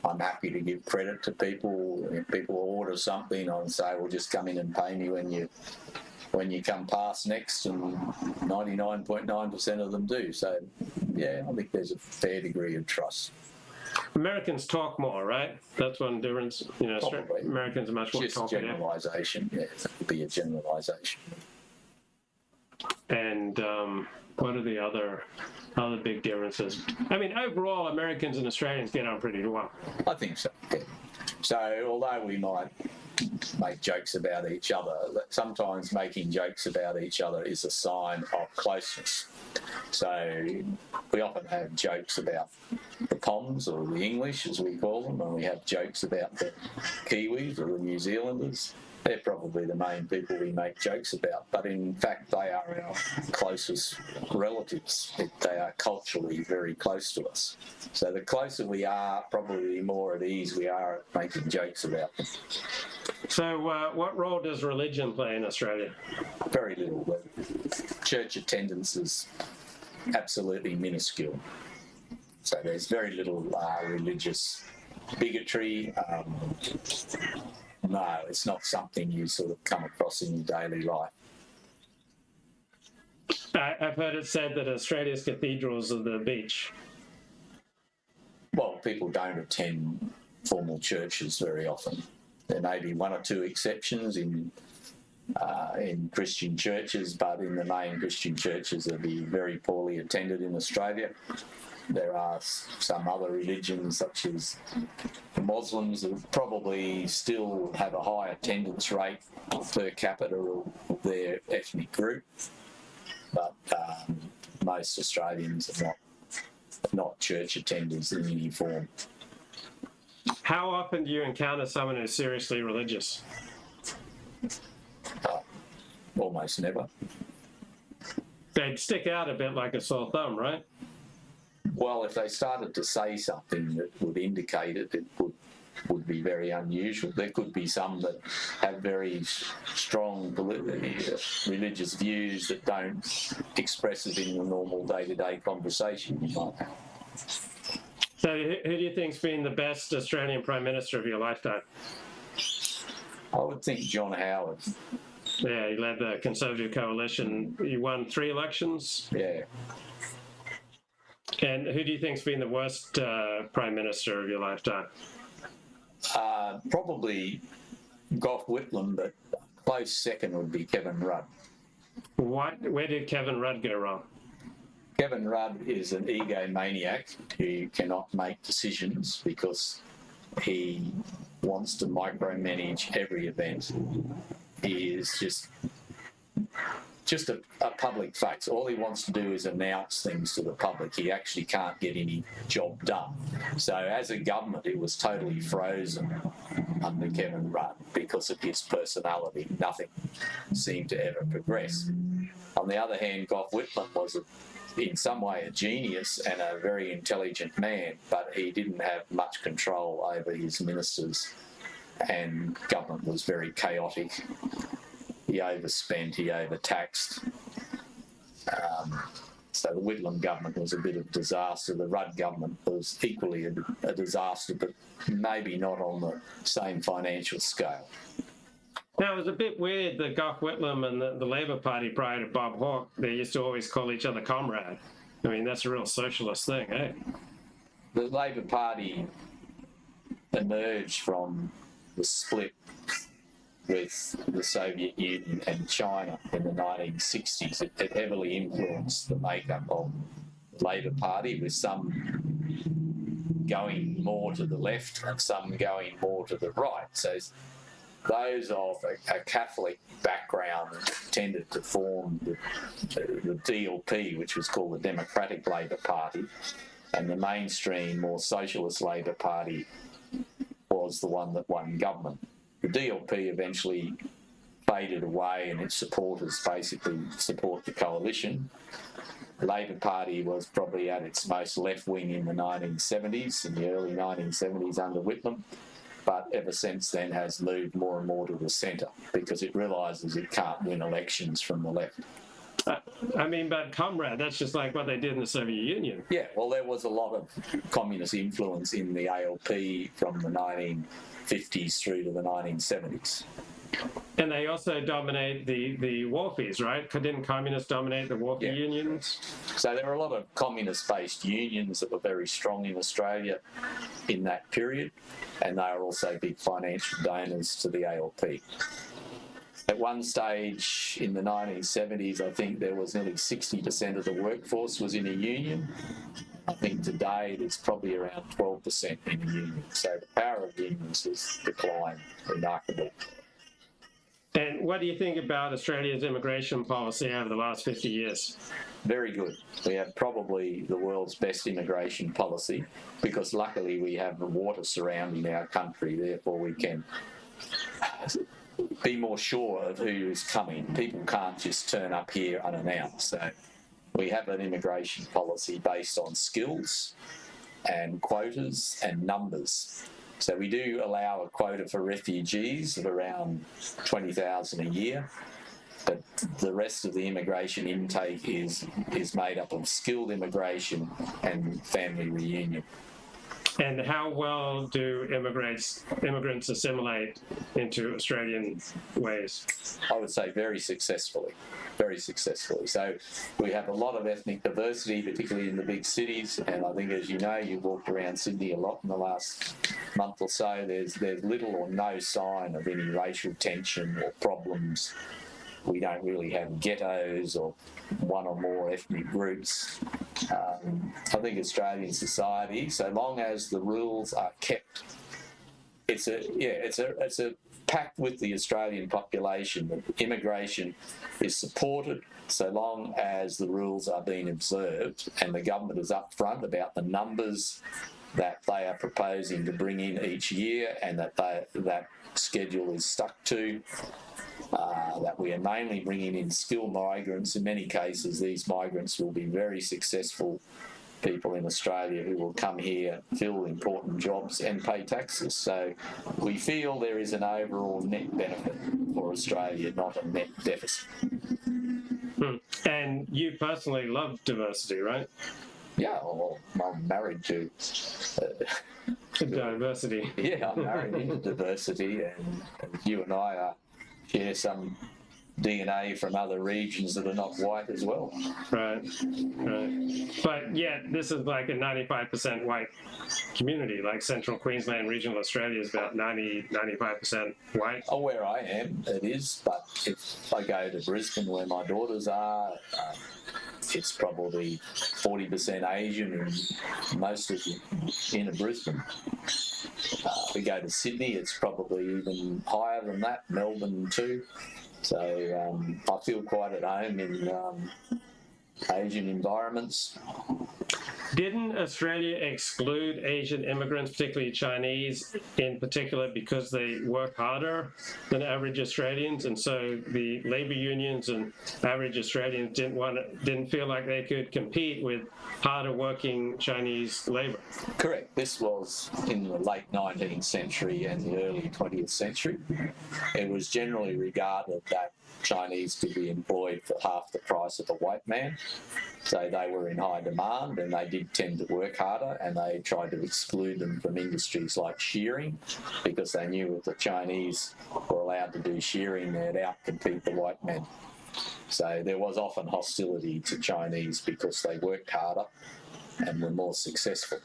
I'm happy to give credit to people. If people order something, I'll say, well, just come in and pay me when you come past next, and 99.9% of them do. So, yeah, I think there's a fair degree of trust. Americans talk more, right? That's one difference. You know, Probably. Americans are much more Just talkative. generalisation, yeah, that would be a generalisation. And what are the other big differences? I mean, overall, Americans and Australians get on pretty well. I think so, yeah. So, although we might make jokes about each other, sometimes making jokes about each other is a sign of closeness. So we often have jokes about the Poms, or the English as we call them, and we have jokes about the Kiwis or the New Zealanders. They're probably the main people we make jokes about, but in fact they are our closest relatives. They are culturally very close to us. So the closer we are, probably the more at ease we are at making jokes about them. So what role does religion play in Australia? Very little. Church attendance is absolutely minuscule. So there's very little religious bigotry. No, it's not something you sort of come across in your daily life. I've heard it said that Australia's cathedrals are the beach. Well, people don't attend formal churches very often. There may be one or two exceptions in Christian churches, but in the main, Christian churches are very poorly attended in Australia. There are some other religions, such as the Muslims, that probably still have a high attendance rate per capita of their ethnic group, but most Australians are not church attenders in any form. How often do you encounter someone who's seriously religious? Almost never. They'd stick out a bit like a sore thumb, right? Well, if they started to say something that would indicate it, it would be very unusual. There could be some that have very strong religious views that don't express it in the normal day-to-day conversation you might have. So who do you think's been the best Australian Prime Minister of your lifetime? I would think John Howard. Yeah, he led the Conservative coalition. He won 3 elections. Yeah. And who do you think's been the worst Prime Minister of your lifetime? Probably Gough Whitlam, but close second would be Kevin Rudd. Where did Kevin Rudd go wrong? Kevin Rudd is an egomaniac who cannot make decisions because he wants to micromanage every event. He is just a public face. All he wants to do is announce things to the public. He actually can't get any job done. So as a government, it was totally frozen under Kevin Rudd because of his personality. Nothing seemed to ever progress. On the other hand, Gough Whitlam was a in some way a genius and a very intelligent man, but he didn't have much control over his ministers, and government was very chaotic. He overspent, he overtaxed. So the Whitlam government was a bit of a disaster. The Rudd government was equally a disaster, but maybe not on the same financial scale. Now, it was a bit weird that Gough Whitlam and the Labor Party prior to Bob Hawke, they used to always call each other comrade. I mean, that's a real socialist thing, eh? The Labor Party emerged from the split with the Soviet Union and China in the 1960s. It heavily influenced the makeup of the Labor Party, with some going more to the left and some going more to the right. So those of a Catholic background tended to form the DLP, which was called the Democratic Labor Party, and the mainstream, more socialist Labor Party was the one that won government. The DLP eventually faded away, and its supporters basically support the coalition. The Labor Party was probably at its most left-wing in the 1970s, in the early 1970s under Whitlam, but ever since then has moved more and more to the centre because it realises it can't win elections from the left. I mean, but comrade, that's just like what they did in the Soviet Union. Yeah, well, there was a lot of communist influence in the ALP from the 1950s through to the 1970s. And they also dominate the wharfies, right? Didn't communists dominate the wharfie unions? So there were a lot of communist-based unions that were very strong in Australia in that period, and they were also big financial donors to the ALP. At one stage in the 1970s, I think there was nearly 60% of the workforce was in a union. I think today there's probably around 12% in a union. So the power of unions has declined remarkably. And what do you think about Australia's immigration policy over the last 50 years? Very good. We have probably the world's best immigration policy because luckily we have the water surrounding our country, therefore we can be more sure of who is coming. People can't just turn up here unannounced. So we have an immigration policy based on skills and quotas and numbers. So we do allow a quota for refugees of around 20,000 a year, but the rest of the immigration intake is made up of skilled immigration and family reunion. And how well do immigrants assimilate into Australian ways? I would say very successfully, very successfully. So we have a lot of ethnic diversity, particularly in the big cities, and I think, as you know, you've walked around Sydney a lot in the last month or so, there's little or no sign of any racial tension or problems. We don't really have ghettos or one or more ethnic groups. I think Australian society, so long as the rules are kept, it's a pact with the Australian population that immigration is supported so long as the rules are being observed and the government is upfront about the numbers that they are proposing to bring in each year and that schedule is stuck to. That we are mainly bringing in skilled migrants. In many cases, these migrants will be very successful people in Australia who will come here, fill important jobs and pay taxes. So we feel there is an overall net benefit for Australia, not a net deficit. And you personally love diversity, right? Yeah, well, I'm married to... diversity. Yeah, I'm married into diversity, and you and I share some DNA from other regions that are not white as well. Right. But yet, this is like a 95% white community, like Central Queensland, regional Australia is about 95% white. Oh, where I am, it is, but if I go to Brisbane, where my daughters are, it's probably 40% Asian in most of the inner Brisbane. We go to Sydney, it's probably even higher than that, Melbourne too. So I feel quite at home in Asian environments. Didn't Australia exclude Asian immigrants, particularly Chinese in particular, because they work harder than average Australians, and so the labor unions and average Australians didn't feel like they could compete with harder working Chinese labor? Correct. This was in the late 19th century and the early 20th century. It was generally regarded that Chinese could be employed for half the price of a white man. So they were in high demand and they did tend to work harder, and they tried to exclude them from industries like shearing because they knew if the Chinese were allowed to do shearing, they'd outcompete the white men. So there was often hostility to Chinese because they worked harder and were more successful.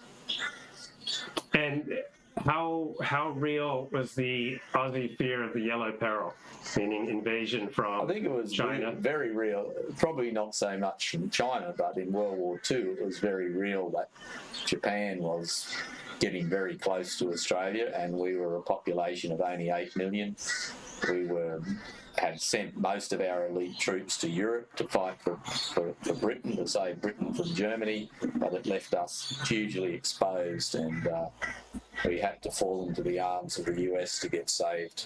And how real was the Aussie fear of the yellow peril, meaning invasion from I think it was China? very real, probably not so much from China, but in World War II it was very real that Japan was getting very close to Australia, and we were a population of only 8 million. We had sent most of our elite troops to Europe to fight for Britain, to save Britain from Germany, but it left us hugely exposed, and we had to fall into the arms of the US to get saved.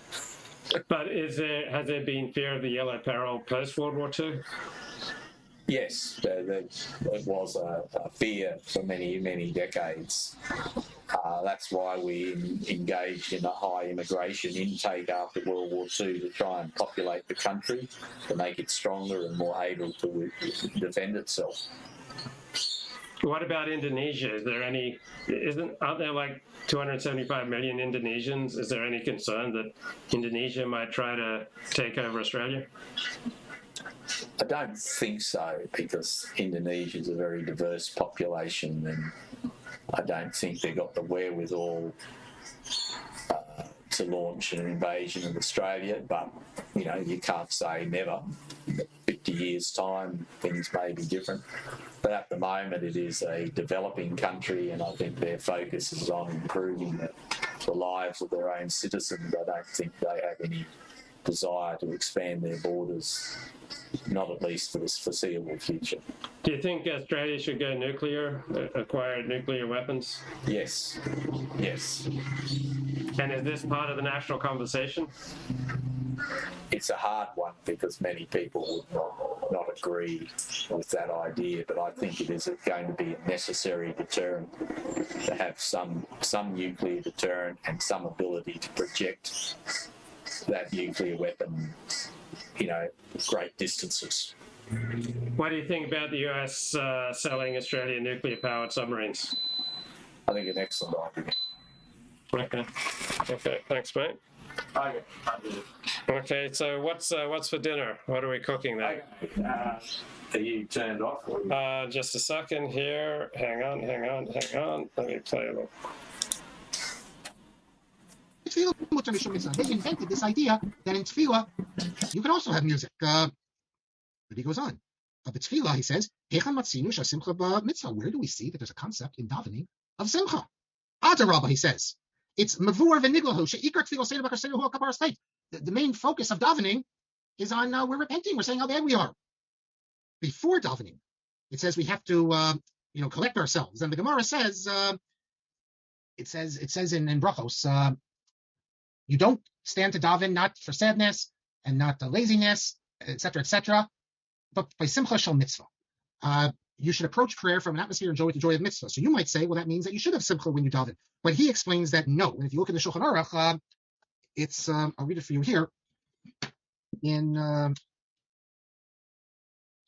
But has there been fear of the yellow peril post World War II? Yes, it was a fear for many, many decades. That's why we engaged in a high immigration intake after World War II to try and populate the country, to make it stronger and more able to defend itself. What about Indonesia? Aren't there like 275 million Indonesians? Is there any concern that Indonesia might try to take over Australia? I don't think so, because Indonesia is a very diverse population, and I don't think they've got the wherewithal to launch an invasion of Australia. But, you can't say never. In 50 years' time, things may be different. But at the moment, it is a developing country, and I think their focus is on improving the lives of their own citizens. I don't think they have any desire to expand their borders, not at least for this foreseeable future. Do you think Australia should go nuclear, acquire nuclear weapons? Yes. And is this part of the national conversation? It's a hard one because many people would not agree with that idea, but I think it is going to be a necessary deterrent to have some nuclear deterrent and some ability to project that nuclear weapon, great distances. What do you think about the US selling Australia nuclear-powered submarines? I think an excellent idea. Okay, thanks, mate. Okay, so what's for dinner? What are we cooking there? Are you turned off? Just a second here. Hang on. Let me play a little. They invented this idea that in tefillah you can also have music. But he goes on. But tefillah, he says, where do we see that there's a concept in davening of simcha? Adarabba, he says. It's mavur v'niglahu she'ikar tefillah seinu b'kaseinu hu kapar state. The main focus of davening is on we're repenting, we're saying how bad we are. Before davening, it says we have to collect ourselves. And the Gemara says it says in brachos, you don't stand to daven not for sadness and not laziness, etc., but by simcha shel mitzvah. You should approach prayer from an atmosphere and joy with the joy of mitzvah. So you might say, well, that means that you should have simcha when you daven. But he explains that no. And if you look in the Shulchan Aruch, it's I'll read it for you here. In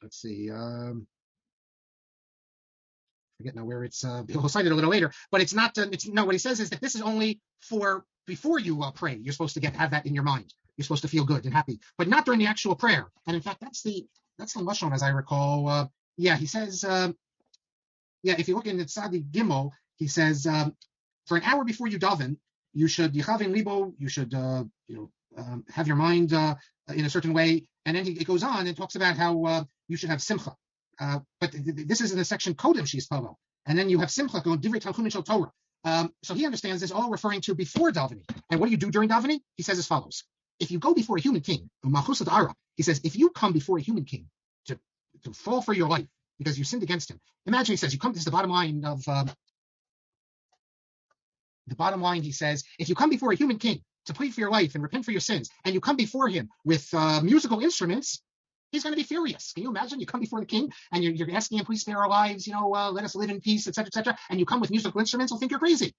let's see, forget now where it's. He'll cite it a little later, but it's not. What he says is that this is only for before you pray. You're supposed to have that in your mind. You're supposed to feel good and happy, but not during the actual prayer. And in fact, that's the lashon, as I recall. He says, if you look in the Tzadi Gimel, he says, for an hour before you daven, you should yichavin libo. You should have your mind in a certain way, and then it goes on and talks about how you should have simcha. But this is in the section Kodem Shis Palo, and then you have simcha going divrei talchunin shel Torah. So he understands this all referring to before davening. And what do you do during davening? He says as follows: if you go before a human king, he says, if you come before a human king to fall for your life because you sinned against him. Imagine, he says, this is the bottom line of the bottom line. He says, if you come before a human king to plead for your life and repent for your sins, and you come before him with musical instruments, he's going to be furious. Can you imagine? You come before the king and you're asking him, please spare our lives, let us live in peace, etc., and you come with musical instruments, he'll think you're crazy.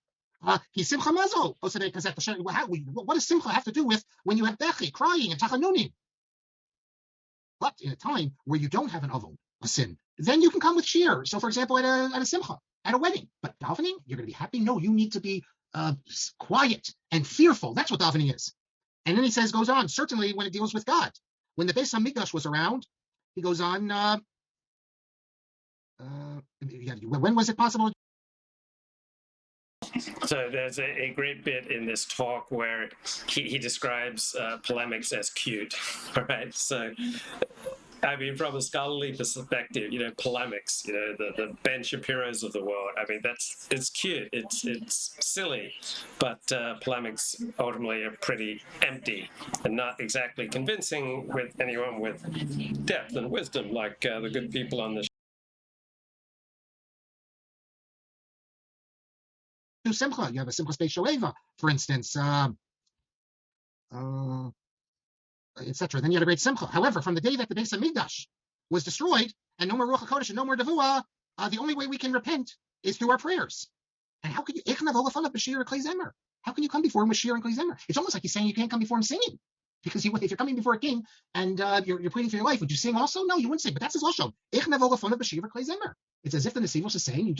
He's Simcha Mazel. What does Simcha have to do with when you have Bechi, crying, and Tachanunim? But in a time where you don't have an Avon, a sin, then you can come with Shir. So, for example, at a Simcha, at a wedding. But davening, you're going to be happy? No, you need to be quiet and fearful. That's what davening is. And then he goes on, certainly when it deals with God. When the Beis HaMikdash was around, he goes on, when was it possible? So there's a great bit in this talk where he describes polemics as cute, right? So, I mean, from a scholarly perspective, polemics, the Ben Shapiros of the world, I mean, it's cute, it's silly, but polemics ultimately are pretty empty and not exactly convincing with anyone with depth and wisdom like the good people on the Simcha. You have a Simcha Space Shoeva, for instance, etc. Then you had a great Simcha. However, from the day that the Beis HaMikdash was destroyed and no more Ruach HaKodesh and no more Davua, the only way we can repent is through our prayers. And how can you? How can you come before him with Shir and Klei Zemer? It's almost like he's saying you can't come before him singing. Because if you're coming before a king and you're pleading for your life, would you sing also? No, you wouldn't sing. But that's his lashon. It's as if the Nesivos is saying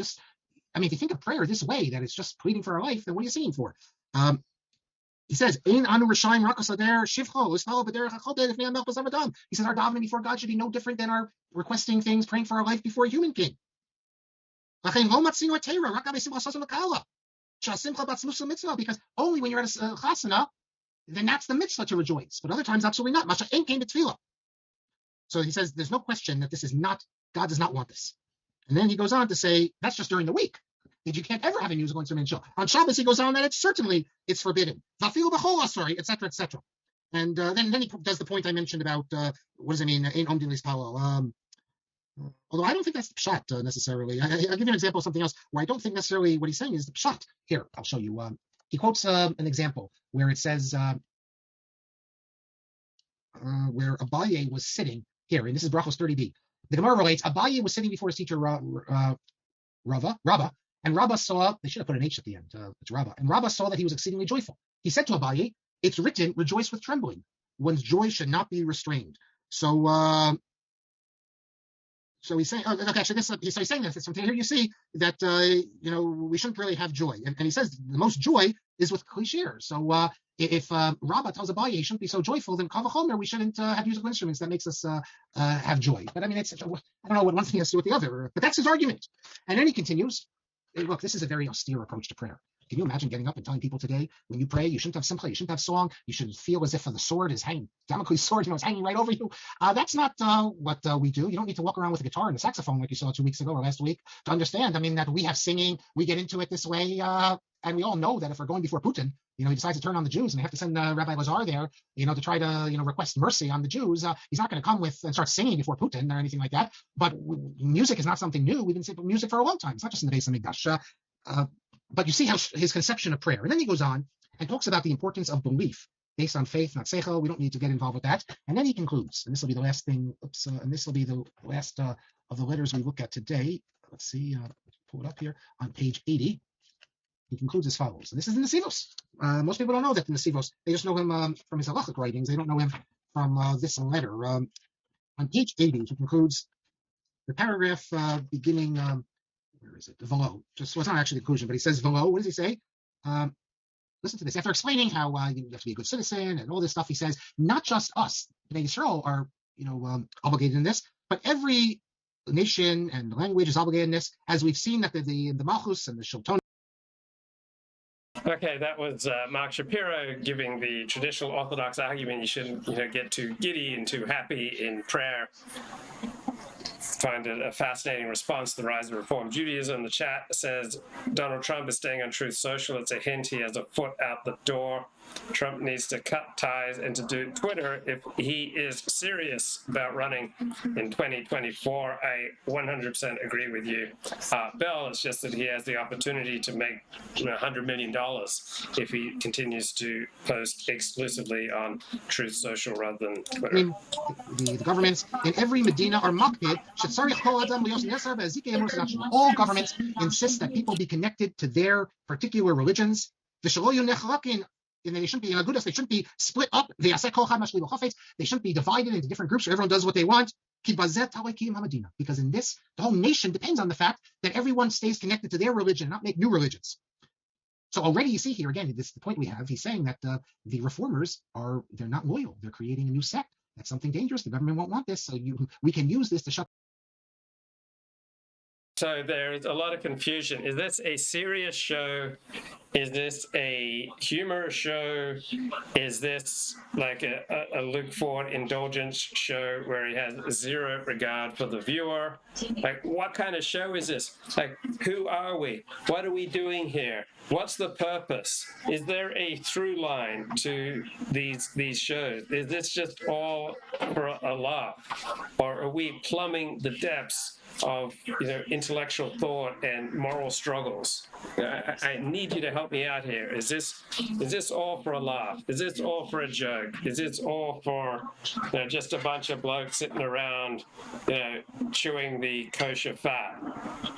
if you think of prayer this way, that it's just pleading for our life, then what are you singing for? He says, Ein anu rishayim rakos ader shivcho uspalo b'derech hachol lifnei hamelech b'zav adam. He says our davening before God should be no different than our requesting things, praying for our life before a human king. Because only when you're at a chasana, then that's the mitzvah to rejoice. But other times, absolutely not. Masha ein came to tefillah. So he says, there's no question that this is not, God does not want this. And then he goes on to say, that's just during the week. That you can't ever have a musical instrument show. On Shabbos, he goes on that it's forbidden. Vafilu b'chol asori, etc., etc. And then he does the point I mentioned about, what does it mean, ein omdim lispalo. Although I don't think that's the pshat necessarily. I'll give you an example of something else where I don't think necessarily what he's saying is the pshat. Here, I'll show you. He quotes an example where it says, where Abaye was sitting, here, and this is Brachos 30b. The Gemara relates, Abaye was sitting before his teacher, Rabba, and Rabba saw, they should have put an H at the end, it's Rabba, and Rabba saw that he was exceedingly joyful. He said to Abaye, it's written, rejoice with trembling. One's joy should not be restrained. So he's saying, so he's saying this. So here you see that, we shouldn't really have joy. And he says the most joy is with klishir. So if Rabbah tells Abaye he shouldn't be so joyful, then kavachomer, we shouldn't have musical instruments that makes us have joy. But I mean, I don't know what one thing has to do with the other, but that's his argument. And then he continues, look, this is a very austere approach to prayer. Can you imagine getting up and telling people today, when you pray, you shouldn't have simcha, you shouldn't have song, you should feel as if the sword is hanging, Damocles' sword, is hanging right over you. That's not what we do. You don't need to walk around with a guitar and a saxophone like you saw 2 weeks ago or last week to understand. I mean, that we have singing, we get into it this way, and we all know that if we're going before Putin, he decides to turn on the Jews and they have to send Rabbi Lazar there, to try to, request mercy on the Jews. He's not going to come with and start singing before Putin or anything like that. But music is not something new. We've been saying music for a long time. It's not just in the Beis HaMikdash. But you see how his conception of prayer. And then he goes on and talks about the importance of belief based on faith, not seichel. We don't need to get involved with that. And then he concludes, and this will be the last thing, and this will be the last of the letters we look at today. Let's see, pull it up here on page 80. He concludes as follows. And this is the Nesivos. Most people don't know that the Nesivos, they just know him from his halachic writings. They don't know him from this letter. On page 80, he concludes the paragraph beginning... where is it? The Velo. It's not actually the conclusion, but he says Velo. What does he say? Listen to this. After explaining how you have to be a good citizen and all this stuff, he says, not just us, Bnei Yisrael, are obligated in this, but every nation and language is obligated in this, as we've seen that the Malchus and the Shilton. Okay, that was Marc Shapiro giving the traditional Orthodox argument you shouldn't get too giddy and too happy in prayer. Find it a fascinating response to the rise of Reform Judaism. The chat says Donald Trump is staying on Truth Social. It's a hint he has a foot out the door. Trump needs to cut ties and to do Twitter if he is serious about running in 2024. I 100% agree with you, Bill. It's just that he has the opportunity to make $100 million if he continues to post exclusively on Truth Social rather than Twitter. I mean, the governments in every Medina are makpid. All governments insist that people be connected to their particular religions. They shouldn't be in agudas. They shouldn't be split up. They shouldn't be divided into different groups where everyone does what they want. Because in this, the whole nation depends on the fact that everyone stays connected to their religion, not make new religions. So already you see here, again, this is the point we have. He's saying that the reformers they're not loyal. They're creating a new sect. That's something dangerous. The government won't want this. So we can use this to shut. So there's a lot of confusion. Is this a serious show? Is this a humor show? Is this like a Luke Ford indulgence show where he has zero regard for the viewer? Like, what kind of show is this? Like, who are we? What are we doing here? What's the purpose? Is there a through line to these shows? Is this just all for a laugh? Or are we plumbing the depths of intellectual thought and moral struggles? I need you to help me out here. Is this all for a laugh? Is this all for a joke? Is this all for just a bunch of blokes sitting around chewing the kosher fat?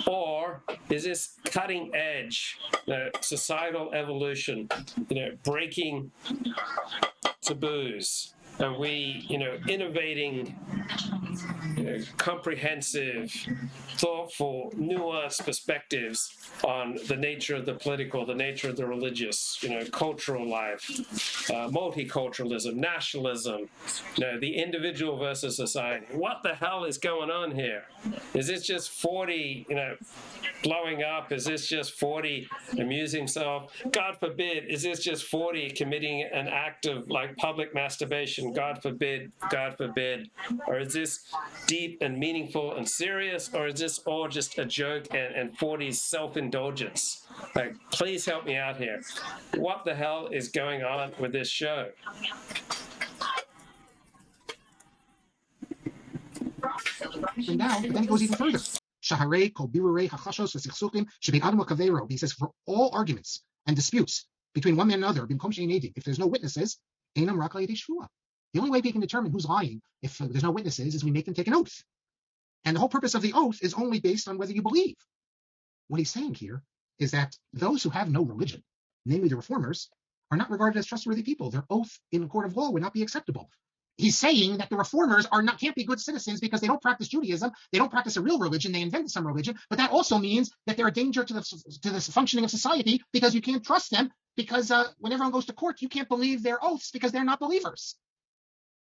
Or is this cutting edge societal evolution, breaking taboos? Are we, innovating, comprehensive, thoughtful, nuanced perspectives on the nature of the political, the nature of the religious, cultural life, multiculturalism, nationalism, the individual versus society? What the hell is going on here? Is this just 40, blowing up? Is this just 40 amusing himself? God forbid, is this just 40 committing an act of public masturbation? God forbid, God forbid. Or is this deep and meaningful and serious? Or is this all just a joke and 40's self-indulgence? Please help me out here. What the hell is going on with this show? And now, but then he goes even further. He says, for all arguments and disputes between one man and another, if there's no witnesses, the only way we can determine who's lying if there's no witnesses is we make them take an oath. And the whole purpose of the oath is only based on whether you believe. What he's saying here is that those who have no religion, namely the reformers, are not regarded as trustworthy people. Their oath in a court of law would not be acceptable. He's saying that the reformers can't be good citizens because they don't practice Judaism, they don't practice a real religion, they invented some religion, but that also means that they're a danger to the functioning of society because you can't trust them, because when everyone goes to court, you can't believe their oaths because they're not believers.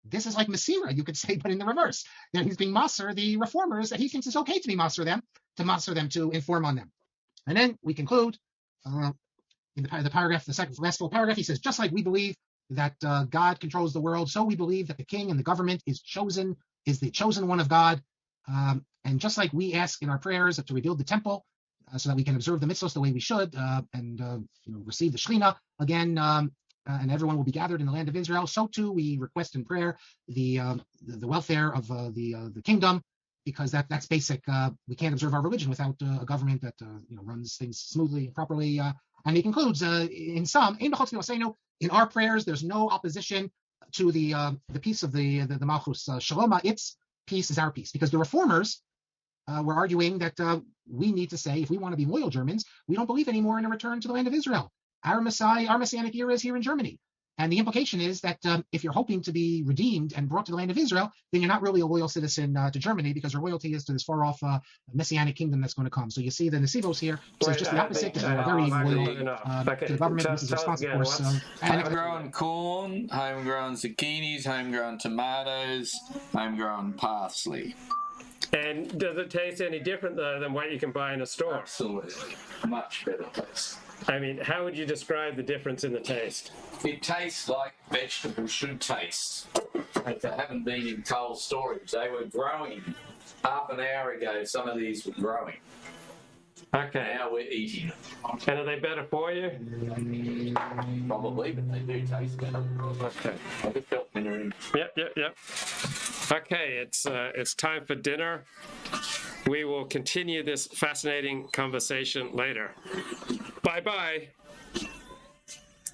This is like Messi Ye, you could say, but in the reverse. He's being maser the reformers that he thinks it's okay to be maser them, to inform on them. And then we conclude in the paragraph, the last full paragraph, he says, just like we believe that God controls the world, so we believe that the king and the government is the chosen one of God. And just like we ask in our prayers to rebuild the temple so that we can observe the mitzvahs the way we should and receive the Shekhinah again, and everyone will be gathered in the land of Israel, so too we request in prayer the welfare of the kingdom, because that's basic. We can't observe our religion without a government that runs things smoothly and properly. And he concludes, in sum, in our prayers, there's no opposition to the peace of the Malchus Shaloma. Its peace is our peace, because the reformers were arguing that we need to say, if we want to be loyal Germans, we don't believe anymore in a return to the land of Israel. Our Messianic era is here in Germany. And the implication is that if you're hoping to be redeemed and brought to the land of Israel, then you're not really a loyal citizen to Germany, because your loyalty is to this far-off Messianic kingdom that's going to come. So you see the Nesivos here says just the opposite, that they're very loyal to the government. This is a response, of course. Homegrown corn, homegrown zucchinis, homegrown tomatoes, homegrown parsley. And does it taste any different, though, than what you can buy in a store? Absolutely. Much better taste. I mean, how would you describe the difference in the taste? It tastes like vegetables should taste. If they haven't been in cold storage, they were growing half an hour ago. Some of these were growing. Okay. Now we're eating them. And are they better for you? Probably, but they do taste better. Okay. I just felt dinner in. Yep. Okay, it's time for dinner. We will continue this fascinating conversation later. Bye-bye.